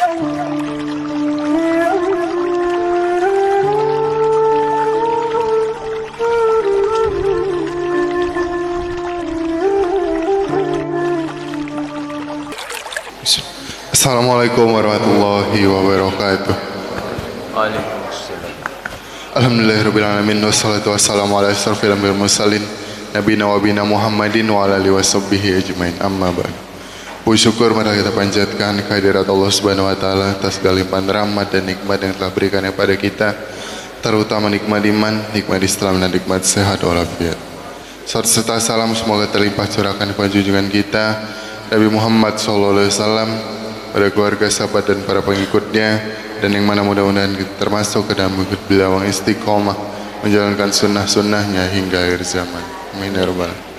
Assalamualaikum warahmatullahi wabarakatuh. Waalaikumsalam. Alhamdulillahirrabbilalamin. Wassalatu wassalamu ala asyrafil anbiya'i wal mursalin Nabiyina wa bina Muhammadin wa ala alihi washabbihi ajmain. Amma ba'd. Puji syukur mari kita panjatkan kehadirat Allah Subhanahu wa taala atas segala limpahan rahmat dan nikmat yang telah berikan kepada kita, terutama nikmat iman, nikmat Islam dan nikmat sehat walafiat. Serta salam semoga terlimpah curahkan kepada junjungan kita Nabi Muhammad sallallahu alaihi wasallam, pada keluarga, sahabat dan para pengikutnya, dan yang mana mudah-mudahan kita termasuk ke dalam mengikut beliau yang istiqomah menjalankan sunnah-sunnahnya hingga akhir zaman. Amin ya rabbal alamin.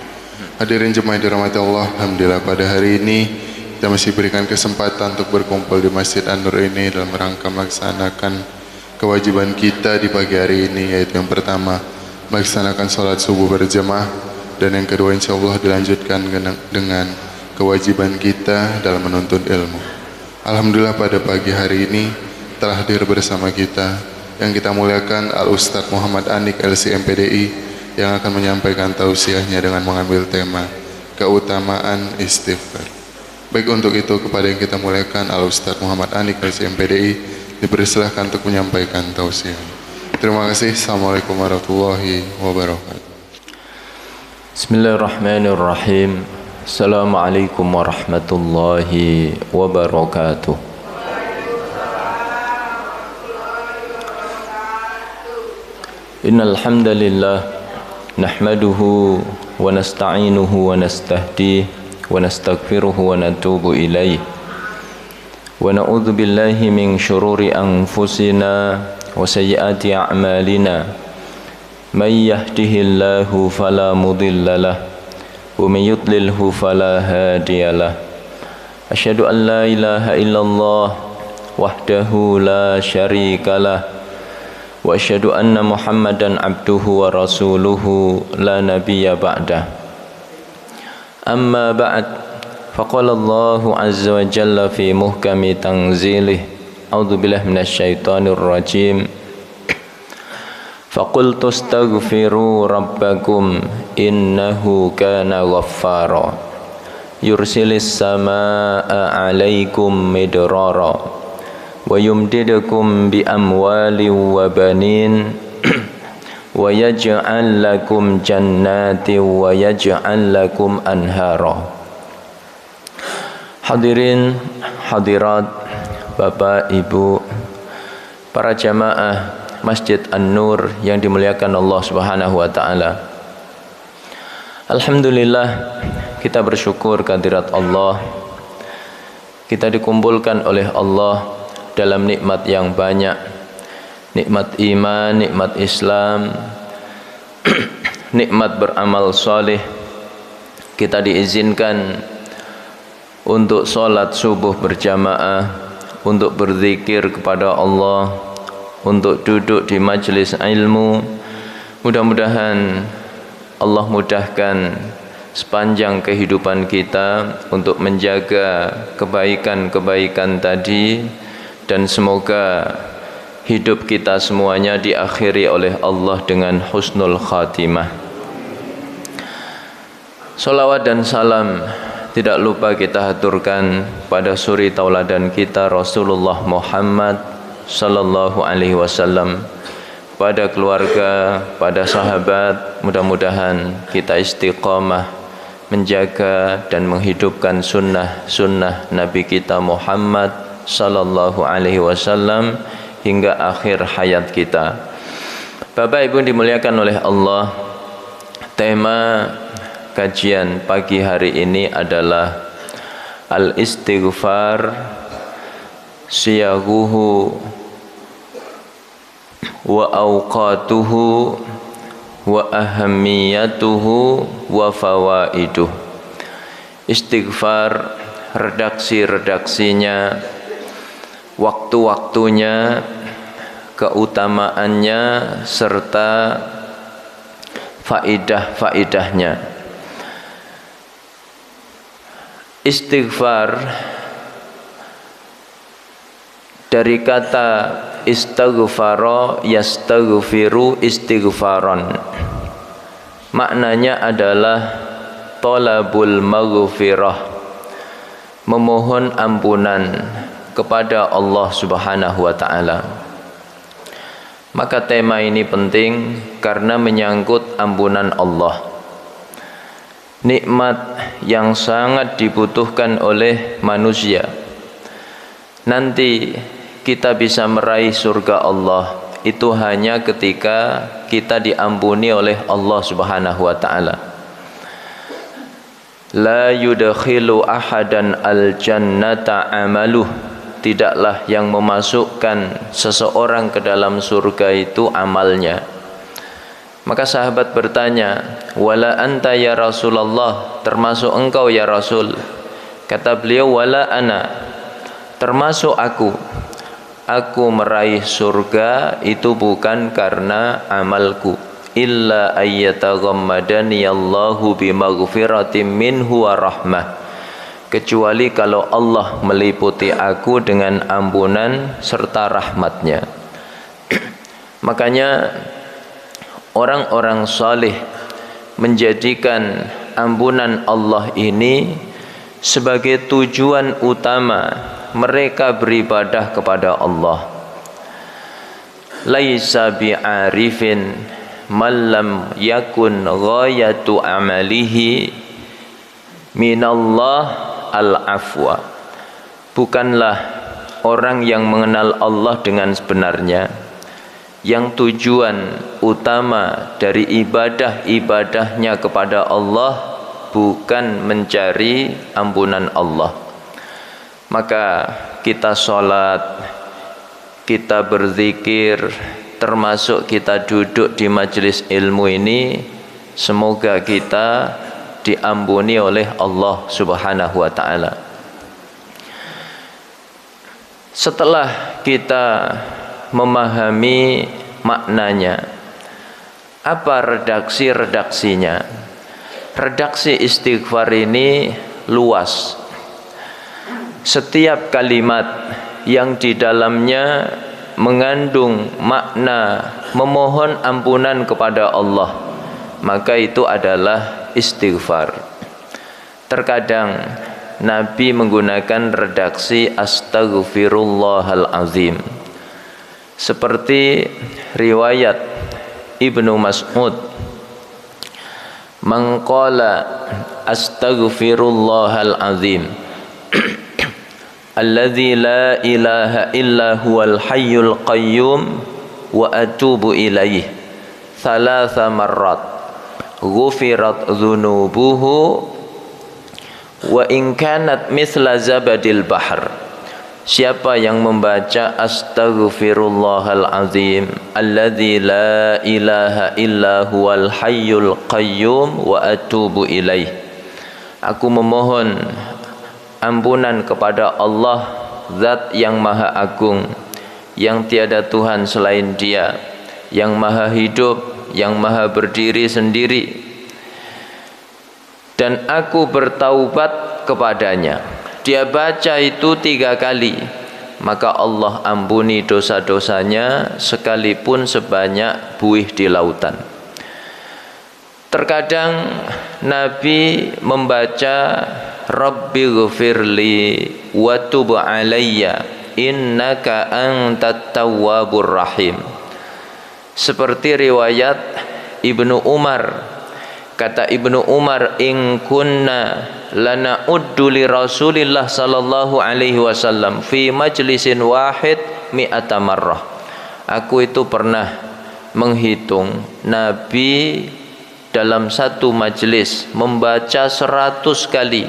Hadirin jemaah dirahmati Allah, alhamdulillah pada hari ini kita masih berikan kesempatan untuk berkumpul di Masjid An-Nur ini dalam rangka melaksanakan kewajiban kita di pagi hari ini, yaitu yang pertama melaksanakan sholat subuh berjamaah, dan yang kedua insyaallah dilanjutkan dengan kewajiban kita dalam menuntut ilmu. Alhamdulillah pada pagi hari ini telah hadir bersama kita yang kita muliakan Al-Ustadz Muhammad Anik LC MPDI yang akan menyampaikan tausiahnya dengan mengambil tema keutamaan istighfar. Baik, untuk itu kepada yang kita muliakan Al-Ustadz Muhammad Anik LC MPDI dipersilahkan untuk menyampaikan tausiah. Terima kasih. Assalamualaikum warahmatullahi wabarakatuh. Bismillahirrahmanirrahim. Assalamualaikum warahmatullahi wabarakatuh. Innal hamdalillah nahmaduhu wa nasta'inuhu wa nastahdihi wa nastaghfiruhu wa natubu ilaihi wa na'udzu billahi min syururi anfusina wa sayyiati a'malina may yahdihillahu fala mudilla lahu wa may yudlilhu fala hadiyalah. Asyhadu an la ilaha illallah wahdahu la syarikalah wa asyhadu anna Muhammadan abduhu wa rasuluhu la nabiyya ba'dah. Amma ba'd, faqala Allahu azza wa jalla fi muhkami tanzilih, a'udzu billahi minasyaitonir rajim. Faqultu astaghfiru rabbakum innahu kana ghaffara yursilis samaa'a 'alaikum midrara wa yumdidukum bi amwalin wa banin wa yaj'al lakum jannatin wa yaj'al lakum anhara. Hadirin hadirat, Bapak Ibu, para jamaah Masjid An-Nur yang dimuliakan Allah Subhanahu wa taala. Alhamdulillah, kita bersyukur kehadirat Allah. Kita dikumpulkan oleh Allah dalam nikmat yang banyak. Nikmat iman, nikmat Islam, nikmat beramal soleh. Kita diizinkan untuk sholat subuh berjamaah, untuk berzikir kepada Allah, untuk duduk di majelis ilmu. Mudah-mudahan Allah mudahkan sepanjang kehidupan kita untuk menjaga kebaikan-kebaikan tadi, dan semoga hidup kita semuanya diakhiri oleh Allah dengan husnul khatimah. Salawat dan salam tidak lupa kita haturkan pada suri tauladan kita Rasulullah Muhammad sallallahu alaihi wasallam, pada keluarga, pada sahabat. Mudah-mudahan kita istiqamah menjaga dan menghidupkan sunnah Nabi kita Muhammad sallallahu alaihi wasallam hingga akhir hayat kita. Bapak Ibu dimuliakan oleh Allah, tema kajian pagi hari ini adalah al-istighfar, siyaghuhu wa awqatuhu wa ahamiyatuhu wa fawaiduh. Istighfar, redaksi-redaksinya, waktu-waktunya, keutamaannya, serta faidah-faidahnya. Istighfar dari kata istaghfara yastaghfiru istighfaron. Maknanya adalah talabul maghfirah, memohon ampunan kepada Allah Subhanahu wa taala. Maka tema ini penting karena menyangkut ampunan Allah. Nikmat yang sangat dibutuhkan oleh manusia. Nanti kita bisa meraih surga Allah itu hanya ketika kita diampuni oleh Allah Subhanahu wa taala. La yudkhilu ahadan al-jannata amaluh. Tidaklah yang memasukkan seseorang ke dalam surga itu amalnya. Maka sahabat bertanya, wala anta ya Rasulullah, termasuk engkau ya Rasul? Kata beliau, wala ana, termasuk aku. Aku meraih surga itu bukan karena amalku, illa ayyataghammadani Allahu bimaghfiratin minhu wa rahmah, kecuali kalau Allah meliputi aku dengan ampunan serta rahmatnya. Makanya orang-orang saleh menjadikan ampunan Allah ini sebagai tujuan utama mereka beribadah kepada Allah. Laisa bi'arifin man lam yakun ghayatu amalihi minallah al-afwa. Bukanlah orang yang mengenal Allah dengan sebenarnya, yang tujuan utama dari ibadah-ibadahnya kepada Allah bukan mencari ampunan Allah. Maka kita sholat, kita berzikir, termasuk kita duduk di majelis ilmu ini, semoga kita diampuni oleh Allah Subhanahu wa taala. Setelah kita memahami maknanya, apa redaksi-redaksinya? Redaksi istighfar ini luas. Setiap kalimat yang di dalamnya mengandung makna memohon ampunan kepada Allah, maka itu adalah istighfar. Terkadang Nabi menggunakan redaksi astaghfirullahal azim, seperti riwayat Ibnu Mas'ud, man qala astaghfirullahal azim alladzi la ilaha illa huwal hayyul qayyum wa atubu ilaih thalatha marrat ghufirat dhunubuhu wa in kanat mithla zabadil bahr. Siapa yang membaca astaghfirullahal azim alladzi la ilaha illa huwal hayyul qayyum wa atubu ilaih, aku memohon ampunan kepada Allah, zat yang maha agung, yang tiada Tuhan selain Dia, yang maha hidup, yang maha berdiri sendiri, dan aku bertaubat kepadanya. Dia baca itu 3 kali, maka Allah ampuni dosa-dosanya sekalipun sebanyak buih di lautan. Terkadang Nabi membaca Rabbi ghfirli wa tub alayya innaka antat tawwabur rahim, seperti riwayat Ibnu Umar. Kata Ibnu Umar, in kunna lana'uddu li Rasulillah sallallahu alaihi wasallam fi majlisin wahid mi'ata marrah. Aku itu pernah menghitung Nabi dalam satu majlis membaca 100 kali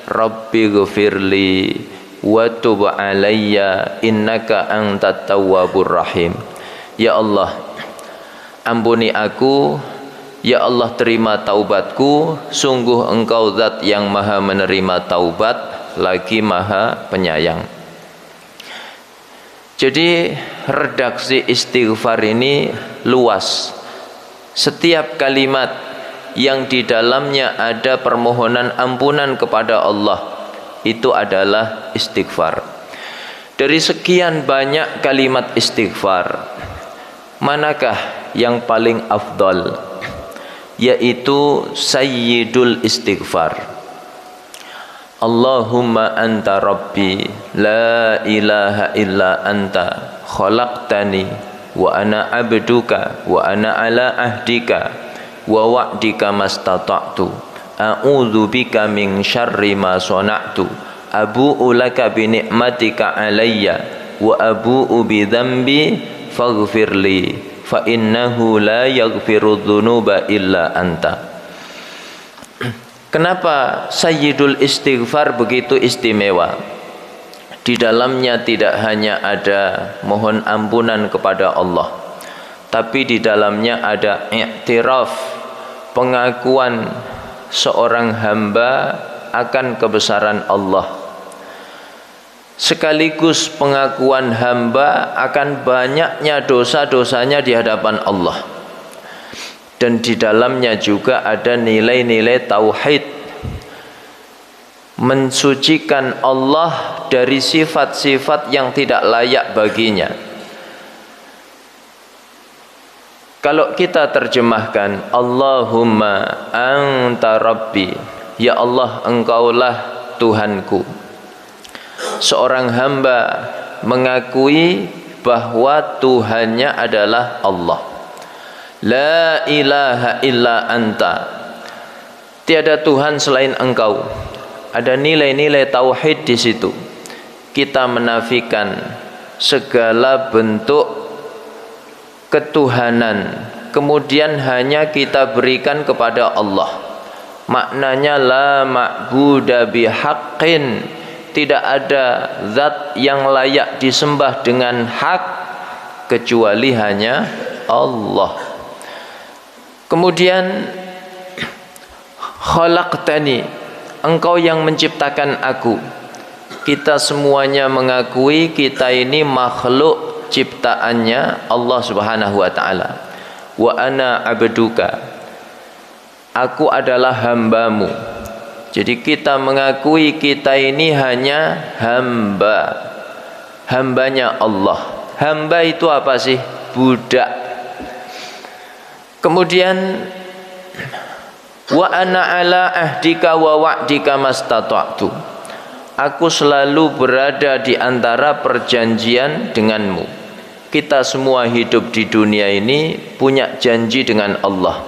Rabbi ghfirli wa tub alayya innaka antat tawwabur rahim. Ya Allah, ampuni aku. Ya Allah, terima taubatku. Sungguh Engkau zat yang maha menerima taubat, lagi maha penyayang. Jadi redaksi istighfar ini luas. Setiap kalimat yang di dalamnya ada permohonan ampunan kepada Allah, itu adalah istighfar. Dari sekian banyak kalimat istighfar, manakah yang paling afdal? Yaitu sayyidul istighfar. Allahumma anta rabbi la ilaha illa anta khalaqtani wa ana abduka wa ana ala ahdika wa wa'dika mastata'tu a'udzu bika min syarri ma sana'tu abu'u laka bi ni'matika alayya wa abu'u bi dzambi faghfirli fa innahu la yaghfiru dzunuba illa anta. Kenapa sayyidul istighfar begitu istimewa? Di dalamnya tidak hanya ada mohon ampunan kepada Allah, tapi di dalamnya ada i'tiraf, pengakuan seorang hamba akan kebesaran Allah, sekaligus pengakuan hamba akan banyaknya dosa-dosanya di hadapan Allah. Dan di dalamnya juga ada nilai-nilai tauhid, mensucikan Allah dari sifat-sifat yang tidak layak baginya. Kalau kita terjemahkan Allahumma anta rabbi, ya Allah engkaulah Tuhanku. Seorang hamba mengakui bahwa Tuhannya adalah Allah. La ilaha illa anta, tiada Tuhan selain engkau. Ada nilai-nilai tauhid di situ. Kita menafikan segala bentuk ketuhanan, kemudian hanya kita berikan kepada Allah. Maknanya la ma'buda bihaqqin, tidak ada zat yang layak disembah dengan hak kecuali hanya Allah. Kemudian khalaqtani, engkau yang menciptakan aku. Kita semuanya mengakui kita ini makhluk ciptaannya Allah Subhanahu wa taala. Wa ana abduka, aku adalah hambamu. Jadi kita mengakui kita ini hanya hamba, hambanya Allah. Hamba itu apa sih? Budak. Kemudian wa ana ala ahdika wa wa'dika mastata'tu, aku selalu berada di antara perjanjian denganmu. Kita semua hidup di dunia ini punya janji dengan Allah,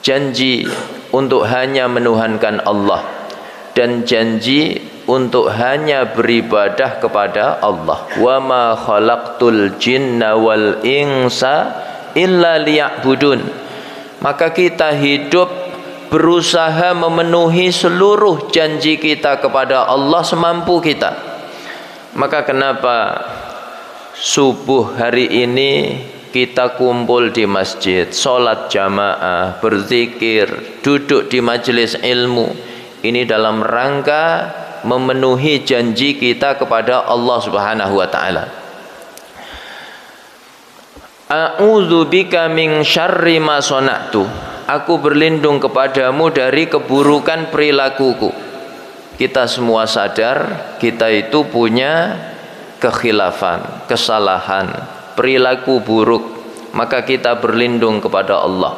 janji untuk hanya menuhankan Allah, dan janji untuk hanya beribadah kepada Allah. Wa ma khalaqtul jinna wal insa illa liya'budun. Maka kita hidup berusaha memenuhi seluruh janji kita kepada Allah semampu kita. Maka kenapa subuh hari ini kita kumpul di masjid, sholat jamaah, berzikir, duduk di majelis ilmu, ini dalam rangka memenuhi janji kita kepada Allah Subhanahu wa taala. A'udzu bika min syarri ma sana'tu, aku berlindung kepadamu dari keburukan perilakuku. Kita semua sadar kita itu punya kekhilafan, kesalahan, perilaku buruk, maka kita berlindung kepada Allah.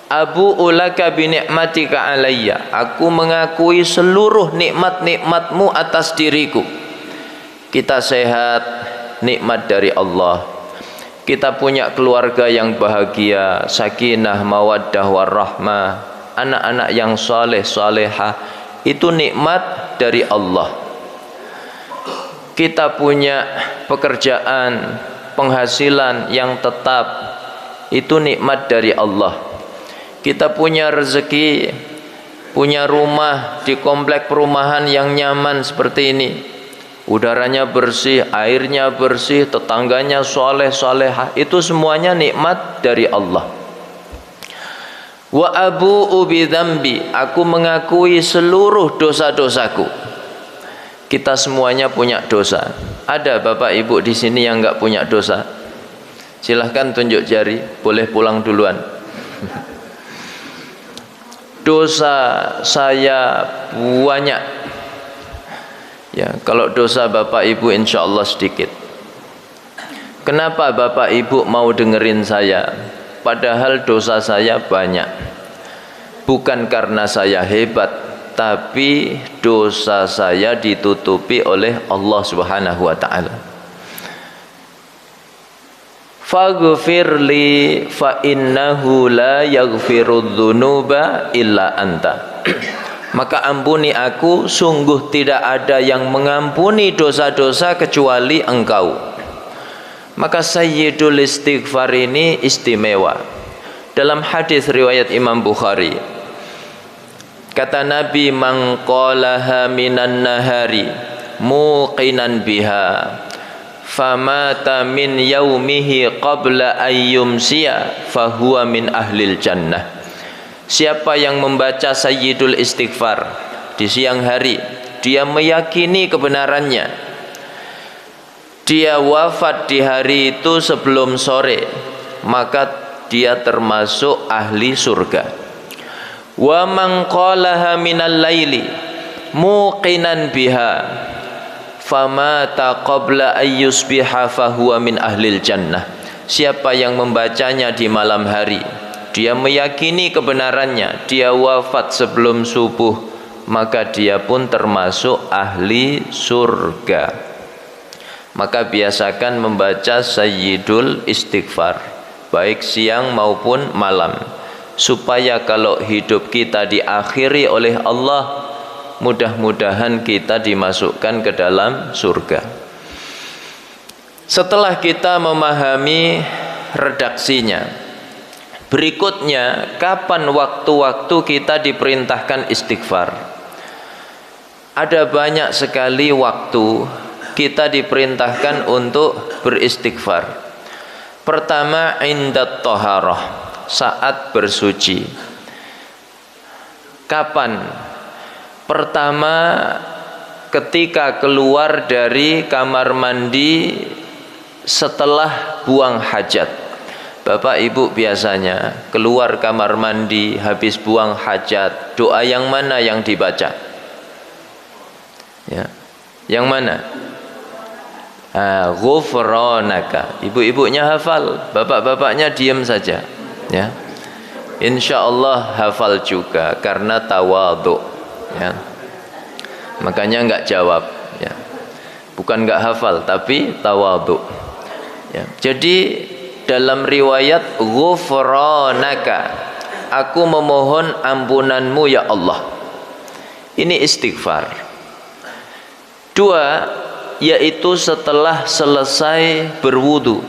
Abu'u laka bi ni'matika alayya, aku mengakui seluruh nikmat-nikmatmu atas diriku. Kita sehat, nikmat dari Allah. Kita punya keluarga yang bahagia, sakinah, mawaddah, warahmah, anak-anak yang saleh, salehah, itu nikmat dari Allah. Kita punya pekerjaan, penghasilan yang tetap, itu nikmat dari Allah. Kita punya rezeki, punya rumah di komplek perumahan yang nyaman seperti ini, udaranya bersih, airnya bersih, tetangganya soleh solehah, itu semuanya nikmat dari Allah. Wa abu'u bidzambi, aku mengakui seluruh dosa-dosaku. Kita semuanya punya dosa. Ada bapak ibu di sini yang enggak punya dosa? Silahkan tunjuk jari, boleh pulang duluan. Dosa saya banyak. Ya, kalau dosa Bapak Ibu insya Allah sedikit. Kenapa Bapak Ibu mau dengerin saya? Padahal dosa saya banyak. Bukan karena saya hebat, tapi dosa saya ditutupi oleh Allah Subhanahu wa taala. Faghfirli fa innahu la yaghfirudz dzunuba illa anta. Maka ampuni aku, sungguh tidak ada yang mengampuni dosa-dosa kecuali Engkau. Maka sayyidul istighfar ini istimewa. Dalam hadis riwayat Imam Bukhari, kata Nabi, man qalaha minan nahari muqinan biha famata min yaumihi qabla ayyumsiya fahuwa min ahlil jannah. Siapa yang membaca sayyidul istighfar di siang hari, dia meyakini kebenarannya, dia wafat di hari itu sebelum sore, maka dia termasuk ahli surga. Wa man qalaha minal laili muqinan biha famata qabla ayyusbiha fahuwa min ahlil jannah. Siapa yang membacanya di malam hari, dia meyakini kebenarannya, dia wafat sebelum subuh, maka dia pun termasuk ahli surga. Maka biasakan membaca sayyidul istighfar baik siang maupun malam, supaya kalau hidup kita diakhiri oleh Allah, mudah-mudahan kita dimasukkan ke dalam surga. Setelah kita memahami redaksinya, berikutnya, kapan waktu-waktu kita diperintahkan istighfar? Ada banyak sekali waktu kita diperintahkan untuk beristighfar. Pertama, indat toharoh, saat bersuci. Kapan? Pertama, ketika keluar dari kamar mandi setelah buang hajat. Bapak Ibu biasanya keluar kamar mandi habis buang hajat, doa yang mana yang dibaca? Ya. Yang mana? Ghufranaka. Ibu-ibunya hafal, bapak-bapaknya diam saja. Ya. Insya Allah hafal juga karena tawadhu. Ya. Makanya enggak jawab. Ya. Bukan enggak hafal, tapi tawadhu. Ya. Jadi dalam riwayat ghufranaka, aku memohon ampunanmu ya Allah. Ini istighfar. Dua, yaitu setelah selesai berwudu.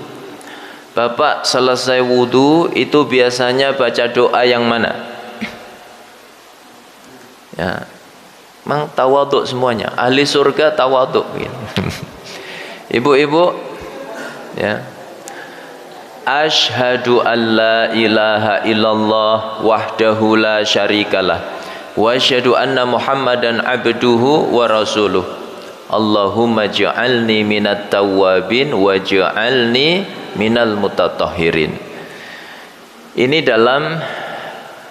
Bapak selesai wudu itu biasanya baca doa yang mana? Ya, mang tawaduk semuanya. Ahli surga tawaduk. Ibu-ibu, ya. Ashhadu an la ilaha illallah wahdahu la syarikalah wa asyhadu anna Muhammadan abduhu wa rasuluh. Allahumma ja'alni minat tawwabin wa ja'alni minal mutatahhirin. Ini dalam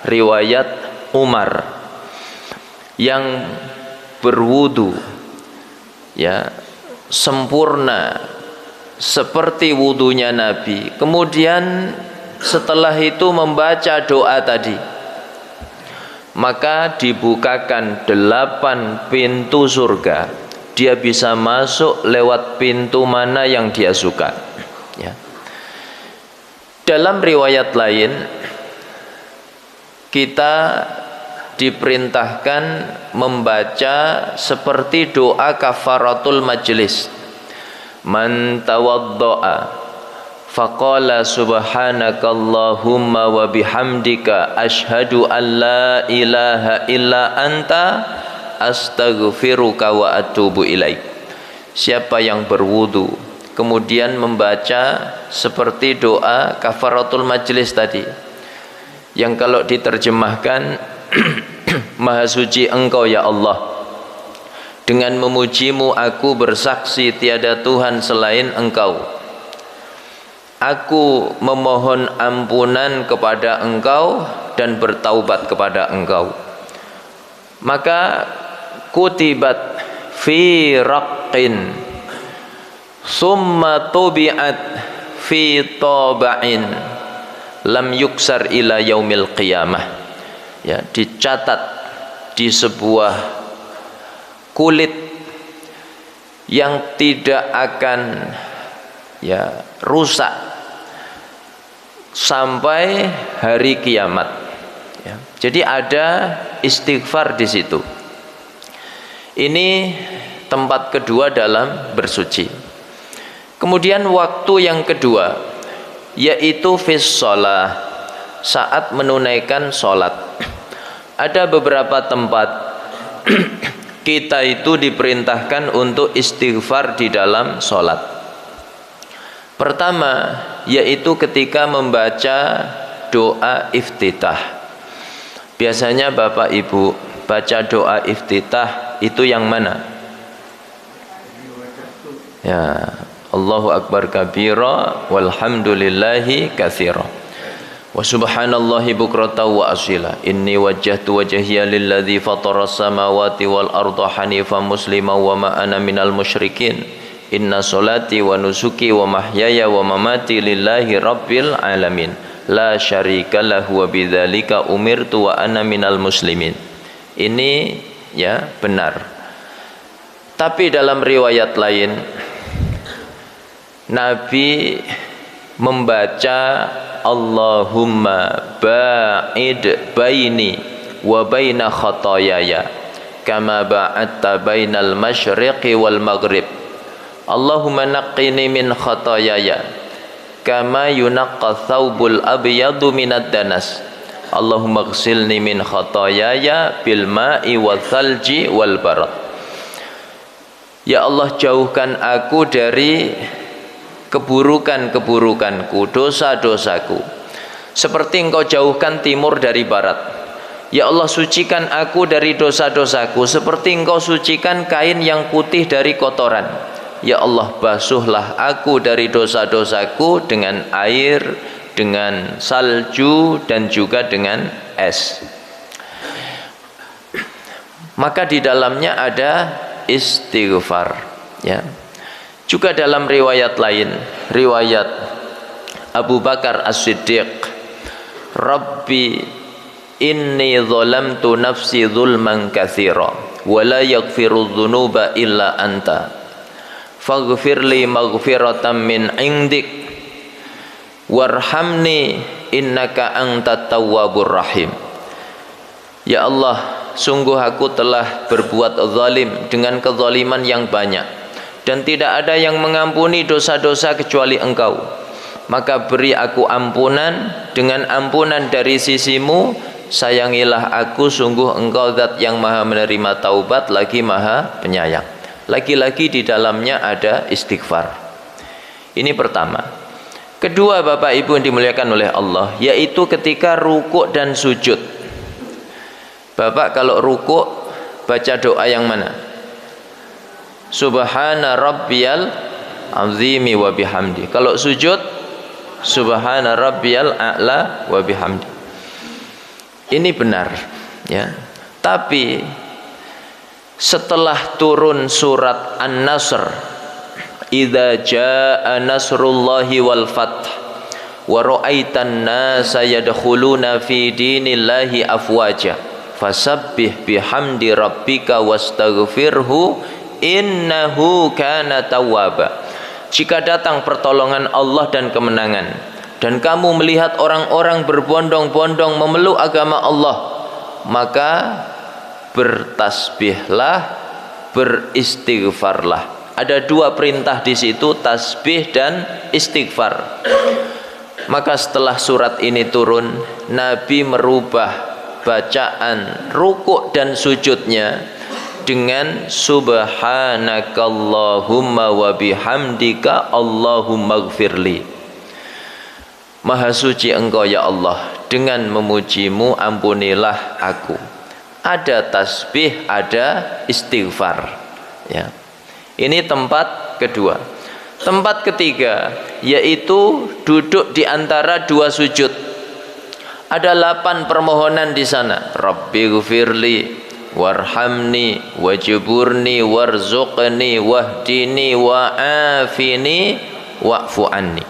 riwayat Umar yang berwudu, ya, sempurna seperti wudunya Nabi. Kemudian setelah itu membaca doa tadi, maka dibukakan 8 pintu surga. Dia bisa masuk lewat pintu mana yang dia suka. Ya. Dalam riwayat lain, kita diperintahkan membaca seperti doa kafaratul majlis. Man tawaddo'a faqala subhanakallahumma wa bihamdika ashhadu an la ilaha illa anta astaghfiruka wa atubu ilaik. Siapa yang berwudu kemudian membaca seperti doa kafaratul majlis tadi, yang kalau diterjemahkan Maha suci Engkau ya Allah, dengan memujimu aku bersaksi tiada Tuhan selain Engkau. Aku memohon ampunan kepada Engkau dan bertaubat kepada Engkau. Maka kutibat fi raqqin summa tubi'at fi taba'in lam yuksar ila yaumil qiyamah. Ya, dicatat di sebuah kulit yang tidak akan ya rusak sampai hari kiamat. Ya. Jadi ada istighfar di situ. Ini tempat kedua dalam bersuci. Kemudian waktu yang kedua yaitu fis shalah, saat menunaikan sholat. Ada beberapa tempat kita itu diperintahkan untuk istighfar di dalam sholat. Pertama yaitu ketika membaca doa iftitah. Biasanya Bapak Ibu baca doa iftitah itu yang mana? Ya, Allahu Akbar kabira walhamdulillahi katsira wa subhanallahi bukratan wa asila. Inni wajjahtu wajhiya lilladzi fataras samawati wal arda hanifan musliman wa ma ana minal musyrikin. Inna salati wa nusuki wa mahyaya wa mamati lillahi rabbil alamin. La syarika lahu wa bidzalika umirtu wa ana minal muslimin. Ini ya benar. Tapi dalam riwayat lain Nabi membaca Allahumma ba'id baini wa baina khataayaya kama ba'adta bainal masyriqi wal maghrib. Allahumma naqqini min khataayaya kama yunaqqa thawbul abyadu minad danas. Allahumma ghsilni min khataayaya bil ma'i wal thalji wal barad. Ya Allah, jauhkan aku dari keburukan-keburukanku, dosa-dosaku, seperti Engkau jauhkan timur dari barat. Ya Allah, sucikan aku dari dosa-dosaku seperti Engkau sucikan kain yang putih dari kotoran. Ya Allah, basuhlah aku dari dosa-dosaku dengan air, dengan salju, dan juga dengan es. Maka di dalamnya ada istighfar. Ya. Juga dalam riwayat lain, riwayat Abu Bakar As-Siddiq, Rabbi inni zalamtu nafsi zulman katsira wa la yaghfiru dzunuba illa anta faghfirli maghfiratan min indik warhamni innaka antat tawwabur rahim. Ya Allah, sungguh aku telah berbuat zalim dengan kezaliman yang banyak, dan tidak ada yang mengampuni dosa-dosa kecuali Engkau. Maka beri aku ampunan dengan ampunan dari sisimu. Sayangilah aku, sungguh Engkau zat yang maha menerima taubat lagi maha penyayang. Lagi-lagi di dalamnya ada istighfar. Ini pertama. Kedua, Bapak Ibu yang dimuliakan oleh Allah, yaitu ketika rukuk dan sujud. Bapak kalau rukuk baca doa yang mana? Subhana rabbiyal azimi wa bihamdi. Kalau sujud, subhana rabbiyal a'la wa bihamdi. Ini benar, ya. Tapi setelah turun surat An-Nasr, idza jaa nasrullahi wal fath wa ra'aitan nasa yadkhuluna fi dinillahi afwaja fasabbih bihamdi rabbika wastaghfirhu innahu kana tawwaba. Jika datang pertolongan Allah dan kemenangan, dan kamu melihat orang-orang berbondong-bondong memeluk agama Allah, maka bertasbihlah, beristighfarlah. Ada dua perintah di situ, tasbih dan istighfar. Maka setelah surat ini turun, Nabi merubah bacaan rukuk dan sujudnya dengan subhanakallahumma wa bihamdika Allahumma gfirli. Maha suci Engkau ya Allah, dengan memujimu ampunilah aku. Ada tasbih, ada istighfar, ya. Ini tempat kedua. Tempat ketiga yaitu duduk di antara dua sujud. Ada 8 permohonan di sana. Rabbi gfirli warhamni wajburni warzuqni wahdini wa'afini wa'fu anni.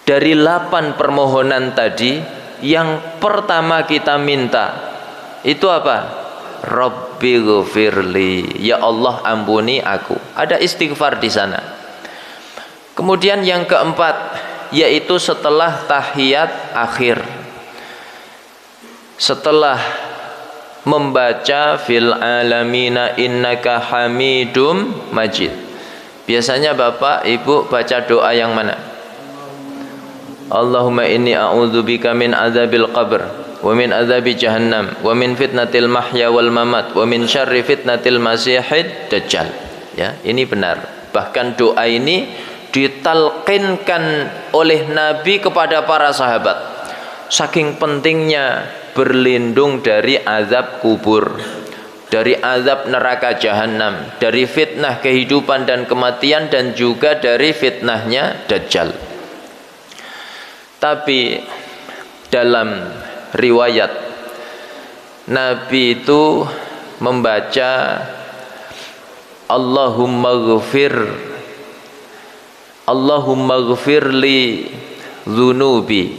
Dari 8 permohonan tadi, yang pertama kita minta itu apa? Rabbighfirli, ya Allah ampuni aku. Ada istighfar di sana. Kemudian yang keempat, yaitu setelah tahiyat akhir, setelah membaca fil alamina innaka hamidum majid, biasanya bapak ibu baca doa yang mana? Allahumma inni a'udzubika min adzabil qabr wa min adzabi jahannam wa min fitnatil mahya wal mamat wa min syarri fitnatil masihid dajjal. Ya, ini benar. Bahkan doa ini ditalqinkan oleh Nabi kepada para sahabat. Saking pentingnya berlindung dari azab kubur, dari azab neraka jahanam, dari fitnah kehidupan dan kematian, dan juga dari fitnahnya dajjal. Tapi dalam riwayat Nabi itu membaca Allahumma ghfirli dhunubi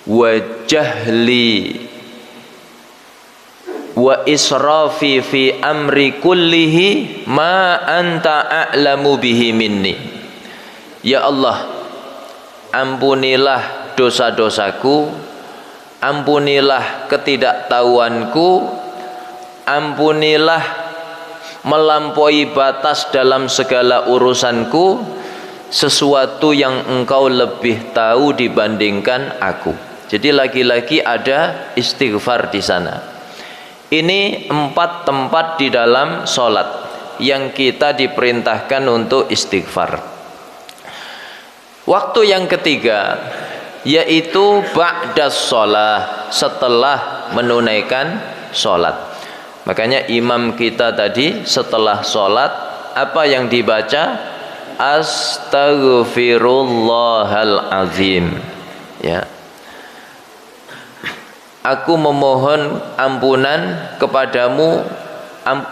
wa jahli wa israfi fi amri kullihi ma anta a'lamu bihi minni. Ya Allah, ampunilah dosa-dosaku, ampunilah ketidaktahuanku, ampunilah melampaui batas dalam segala urusanku, sesuatu yang engkau lebih tahu dibandingkan aku. Jadi lagi-lagi ada istighfar di sana. Ini 4 tempat di dalam sholat yang kita diperintahkan untuk istighfar. Waktu yang ketiga, yaitu ba'das sholah, setelah menunaikan sholat. Makanya imam kita tadi setelah sholat, apa yang dibaca? Astaghfirullahalazim. Ya, aku memohon ampunan kepadamu,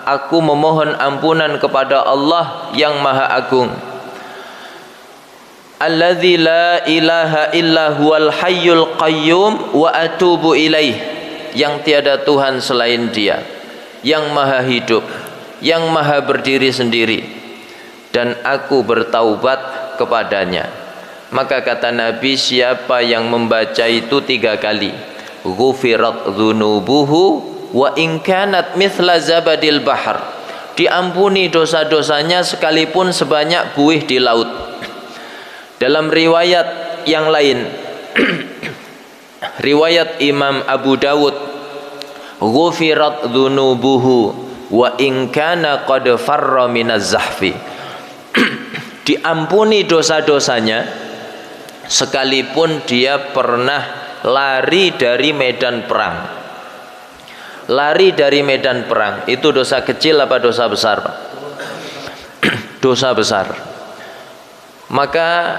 aku memohon ampunan kepada Allah yang Maha Agung. Alladzi la ilaha illa huwal hayyul qayyum wa atubu ilaih, yang tiada Tuhan selain Dia, yang maha hidup, yang maha berdiri sendiri, dan aku bertaubat kepadanya. Maka kata Nabi, siapa yang membaca itu 3 kali, ghufirat dzunubuhu wa in kanat mithla zabadil bahr, diampuni dosa-dosanya sekalipun sebanyak buih di laut. Dalam riwayat yang lain, riwayat Imam Abu Dawud, ghufirat dzunubuhu wa in kana qad farra minaz zahfi, diampuni dosa-dosanya sekalipun dia pernah lari dari medan perang. Lari dari medan perang itu dosa kecil apa dosa besar, Pak? Dosa besar. Maka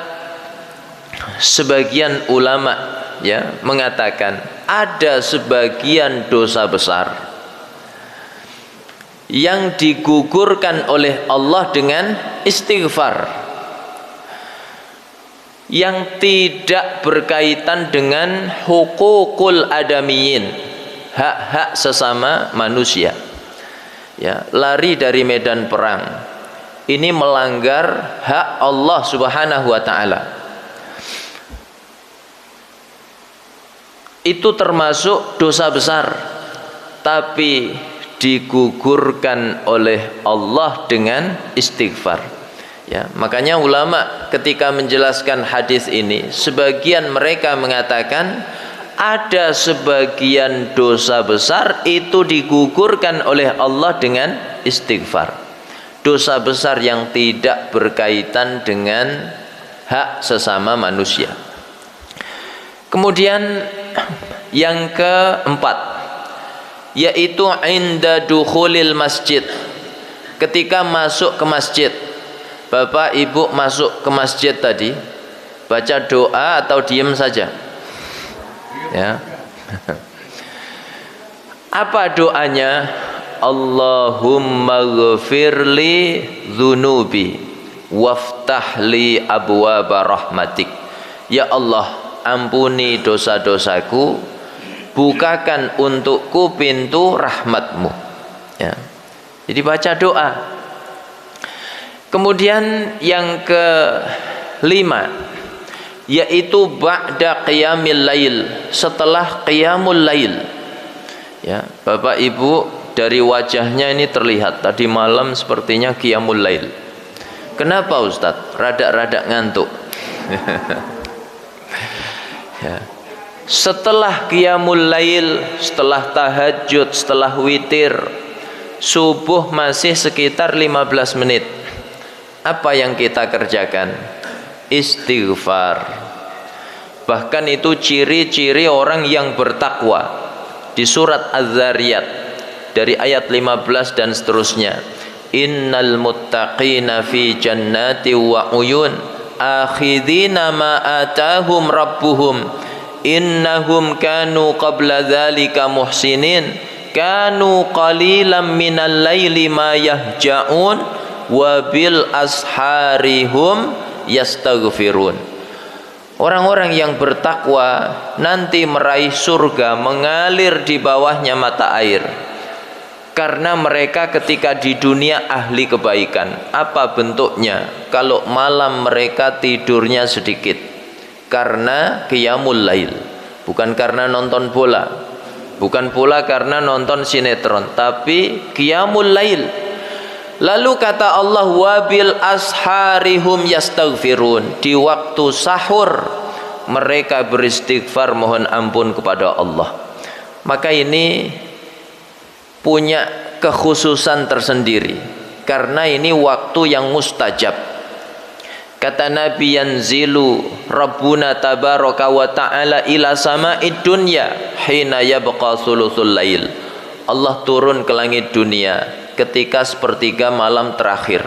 sebagian ulama ya mengatakan ada sebagian dosa besar yang digugurkan oleh Allah dengan istighfar, yang tidak berkaitan dengan hukukul adamiyin, hak-hak sesama manusia. Ya, lari dari medan perang ini melanggar hak Allah Subhanahu wa taala. Itu termasuk dosa besar, tapi digugurkan oleh Allah dengan istighfar. Ya, makanya ulama ketika menjelaskan hadis ini, sebagian mereka mengatakan ada sebagian dosa besar itu digugurkan oleh Allah dengan istighfar. Dosa besar yang tidak berkaitan dengan hak sesama manusia. Kemudian yang keempat, yaitu inda dukhulil masjid, ketika masuk ke masjid. Bapak ibu masuk ke masjid tadi, baca doa atau diam saja? Ya. Apa doanya? Allahumma ghfirli dzunubi waftahli abwaba rahmatik. Ya Allah, ampuni dosa-dosaku, bukakan untukku pintu rahmatmu. Ya. Jadi baca doa. Kemudian yang kelima, yaitu ba'da qiyamil lail, setelah qiyamul lail. Ya, Bapak Ibu, dari wajahnya ini terlihat tadi malam sepertinya qiyamul lail. Kenapa Ustadz? Rada-rada ngantuk. Ya. Setelah qiyamul lail, setelah tahajud, setelah witir, subuh masih sekitar 15 menit. Apa yang kita kerjakan? Istighfar. Bahkan itu ciri-ciri orang yang bertakwa. Di surat Az-Zariyat dari ayat 15 dan seterusnya, innal muttaqina fi jannati wa uyun akhidina ma atahum rabbuhum innahum kanu qabla dzalika muhsinin kanu qalilan minal laili ma yahja'un wa bil asharihum yastaghfirun. Orang-orang yang bertakwa nanti meraih surga mengalir di bawahnya mata air, karena mereka ketika di dunia ahli kebaikan. Apa bentuknya? Kalau malam mereka tidurnya sedikit karena qiyamul lail, bukan karena nonton bola, bukan pula karena nonton sinetron, tapi qiyamul lail. Lalu kata Allah, wabil asharihum yastaghfirun, di waktu sahur mereka beristighfar mohon ampun kepada Allah. Maka ini punya kekhususan tersendiri, karena ini waktu yang mustajab. Kata Nabi, yanzilu Rabbuna tabaraka wa ta'ala ila sama'id dunya hina yabqa thuluthul lail. Allah turun ke langit dunia ketika sepertiga malam terakhir.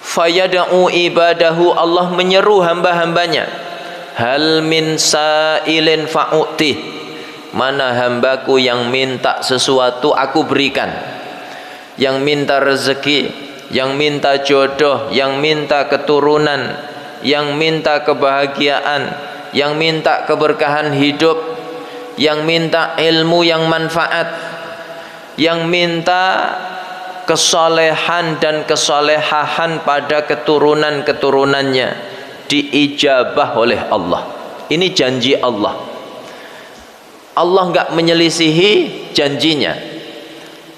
Fayada'u ibadahu, Allah menyeru hamba-hambanya, hal min sa'ilin fa'u'tih, mana hambaku yang minta sesuatu aku berikan. Yang minta rezeki, yang minta jodoh, yang minta keturunan, yang minta kebahagiaan, yang minta keberkahan hidup, yang minta ilmu yang manfaat, yang minta kesolehan dan kesolehahan pada keturunan-keturunannya, diijabah oleh Allah. Ini janji Allah. Allah enggak menyelisihi janjinya.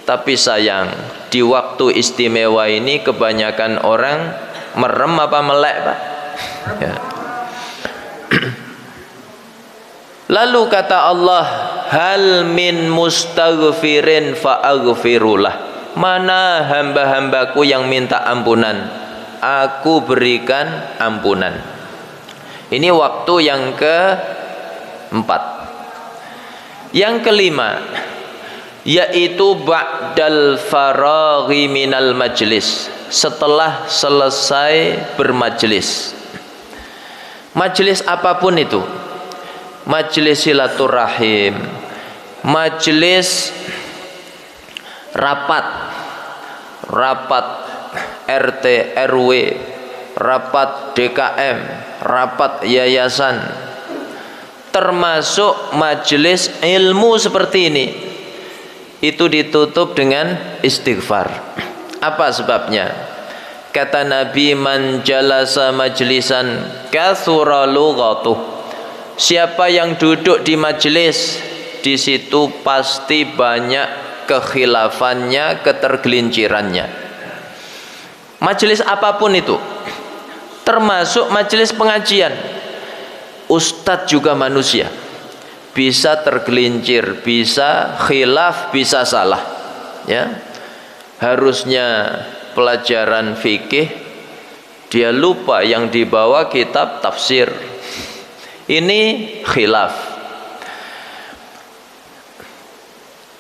Tapi sayang, di waktu istimewa ini kebanyakan orang merem apa melek, Pak? Ya. Lalu kata Allah, hal min mustaghfirin fa'aghfirulah. Mana hamba-hambaku yang minta ampunan, aku berikan ampunan. Ini waktu yang keempat. Yang kelima, yaitu ba'dal faraghi minal majlis, setelah selesai bermajlis. Majlis apapun itu, majlis silaturahim, majlis rapat RT RW, rapat DKM, rapat yayasan, termasuk majelis ilmu seperti ini, itu ditutup dengan istighfar. Apa sebabnya? Kata Nabi, man jalasa majlisan kathura lughatuh, siapa yang duduk di majelis, di situ pasti banyak kekhilafannya, ketergelincirannya. Majelis apapun itu, termasuk majelis pengajian. Ustadz juga manusia, bisa tergelincir, bisa khilaf, bisa salah. Ya, harusnya pelajaran fikih dia lupa yang dibawa kitab tafsir. Ini khilaf.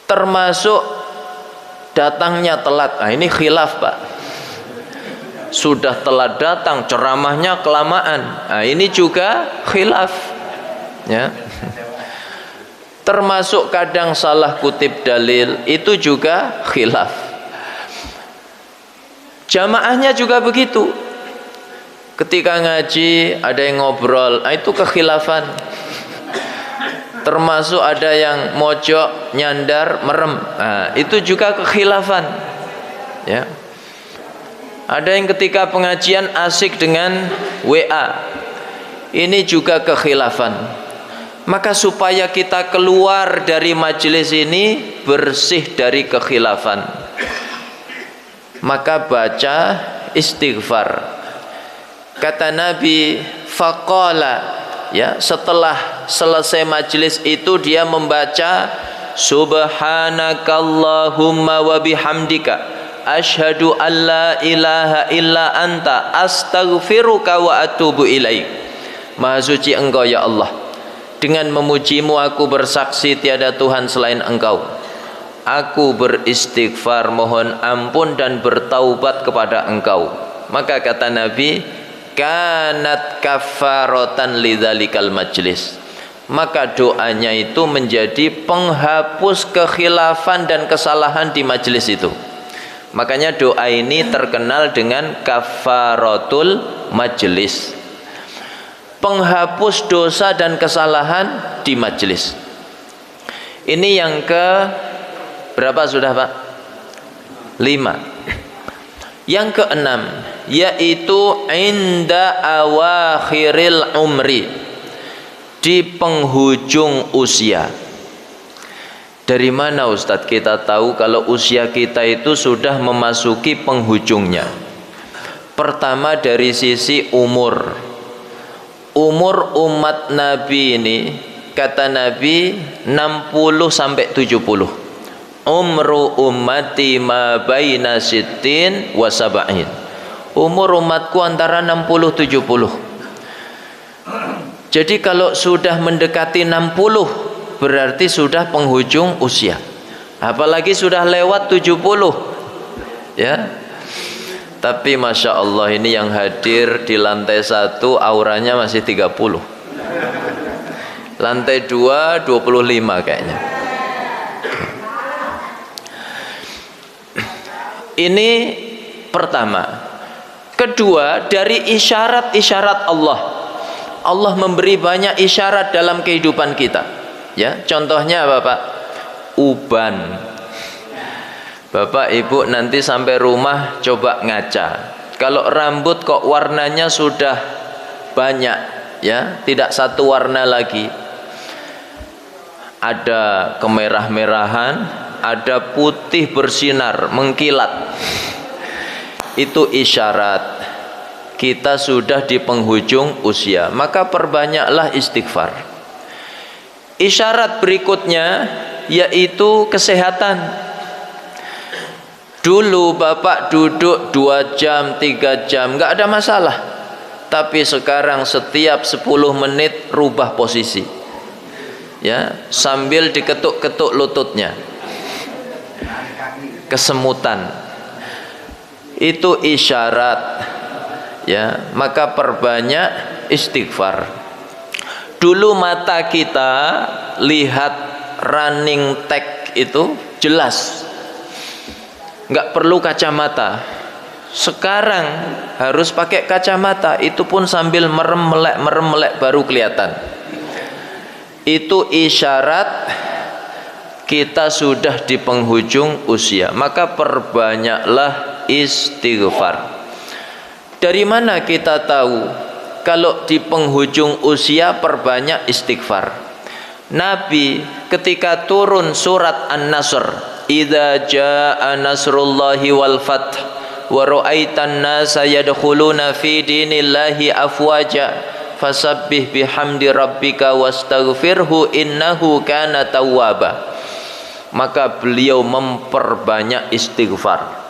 Termasuk datangnya telat. Nah, ini khilaf, Pak. Sudah telat datang, ceramahnya kelamaan. Nah, ini juga khilaf. Ya. termasuk kadang salah kutip dalil, itu juga khilaf. Jamaahnya juga begitu. Ketika ngaji ada yang ngobrol, itu kekhilafan. Termasuk ada yang mojok, nyandar, merem, itu juga kekhilafan. Ya. Ada yang ketika pengajian asik dengan WA, ini juga kekhilafan. Maka supaya kita keluar dari majelis ini bersih dari kekhilafan, maka baca istighfar. Kata Nabi, faqala, ya, setelah selesai majelis itu dia membaca subhanakallahumma wa bihamdika asyhadu an la ilaha illa anta astaghfiruka wa atubu ilaik. Maha suci Engkau ya Allah, dengan memujimu aku bersaksi tiada Tuhan selain Engkau. Aku beristighfar, mohon ampun dan bertaubat kepada Engkau. Maka kata Nabi, kanat kafaratan lidzalikal majlis. Maka doanya itu menjadi penghapus kekhilafan dan kesalahan di majelis itu. Makanya doa ini terkenal dengan kafaratul majlis, penghapus dosa dan kesalahan di majelis. Ini yang ke berapa sudah Pak? 5. Yang ke-6 yaitu inda awakhiril umri, di penghujung usia. Dari mana Ustadz kita tahu kalau usia kita itu sudah memasuki penghujungnya? Pertama dari sisi umur. Umur umat Nabi ini, kata Nabi, 60 sampai 70. Umru ummati ma baina sittin wa sab'in. Umur umatku antara 60-70. Jadi kalau sudah mendekati 60 berarti sudah penghujung usia. Apalagi sudah lewat 70. Ya. Tapi Masya Allah, ini yang hadir di lantai 1 auranya masih 30. Lantai 2 25 kayaknya. Ini pertama. Kedua, dari isyarat-isyarat Allah. Allah memberi banyak isyarat dalam kehidupan kita. Ya, contohnya apa Pak? Uban. Bapak Ibu nanti sampai rumah coba ngaca. Kalau rambut kok warnanya sudah banyak, ya, tidak satu warna lagi. Ada kemerah-merahan, ada putih bersinar, mengkilat. Itu isyarat kita sudah di penghujung usia. Maka perbanyaklah istighfar. Isyarat berikutnya yaitu kesehatan. Dulu Bapak duduk 2 jam, 3 jam, nggak ada masalah. Tapi sekarang setiap 10 menit rubah posisi. Ya, sambil diketuk-ketuk lututnya. Kesemutan. Itu isyarat. Ya, maka perbanyak istighfar. Dulu mata kita lihat running tag itu jelas, nggak perlu kacamata. Sekarang harus pakai kacamata, itu pun sambil merem melek baru kelihatan. Itu isyarat kita sudah di penghujung usia. Maka perbanyaklah istighfar. Dari mana kita tahu kalau di penghujung usia perbanyak istighfar? Nabi ketika turun surat An-Nasr, idza jaa nasrullahi wal fath wa ra'aitan nasa yadkhuluna fi dinillahi afwaja fasabbih bihamdi rabbika wastaghfirhu innahu kana tawwaba. Maka beliau memperbanyak istighfar.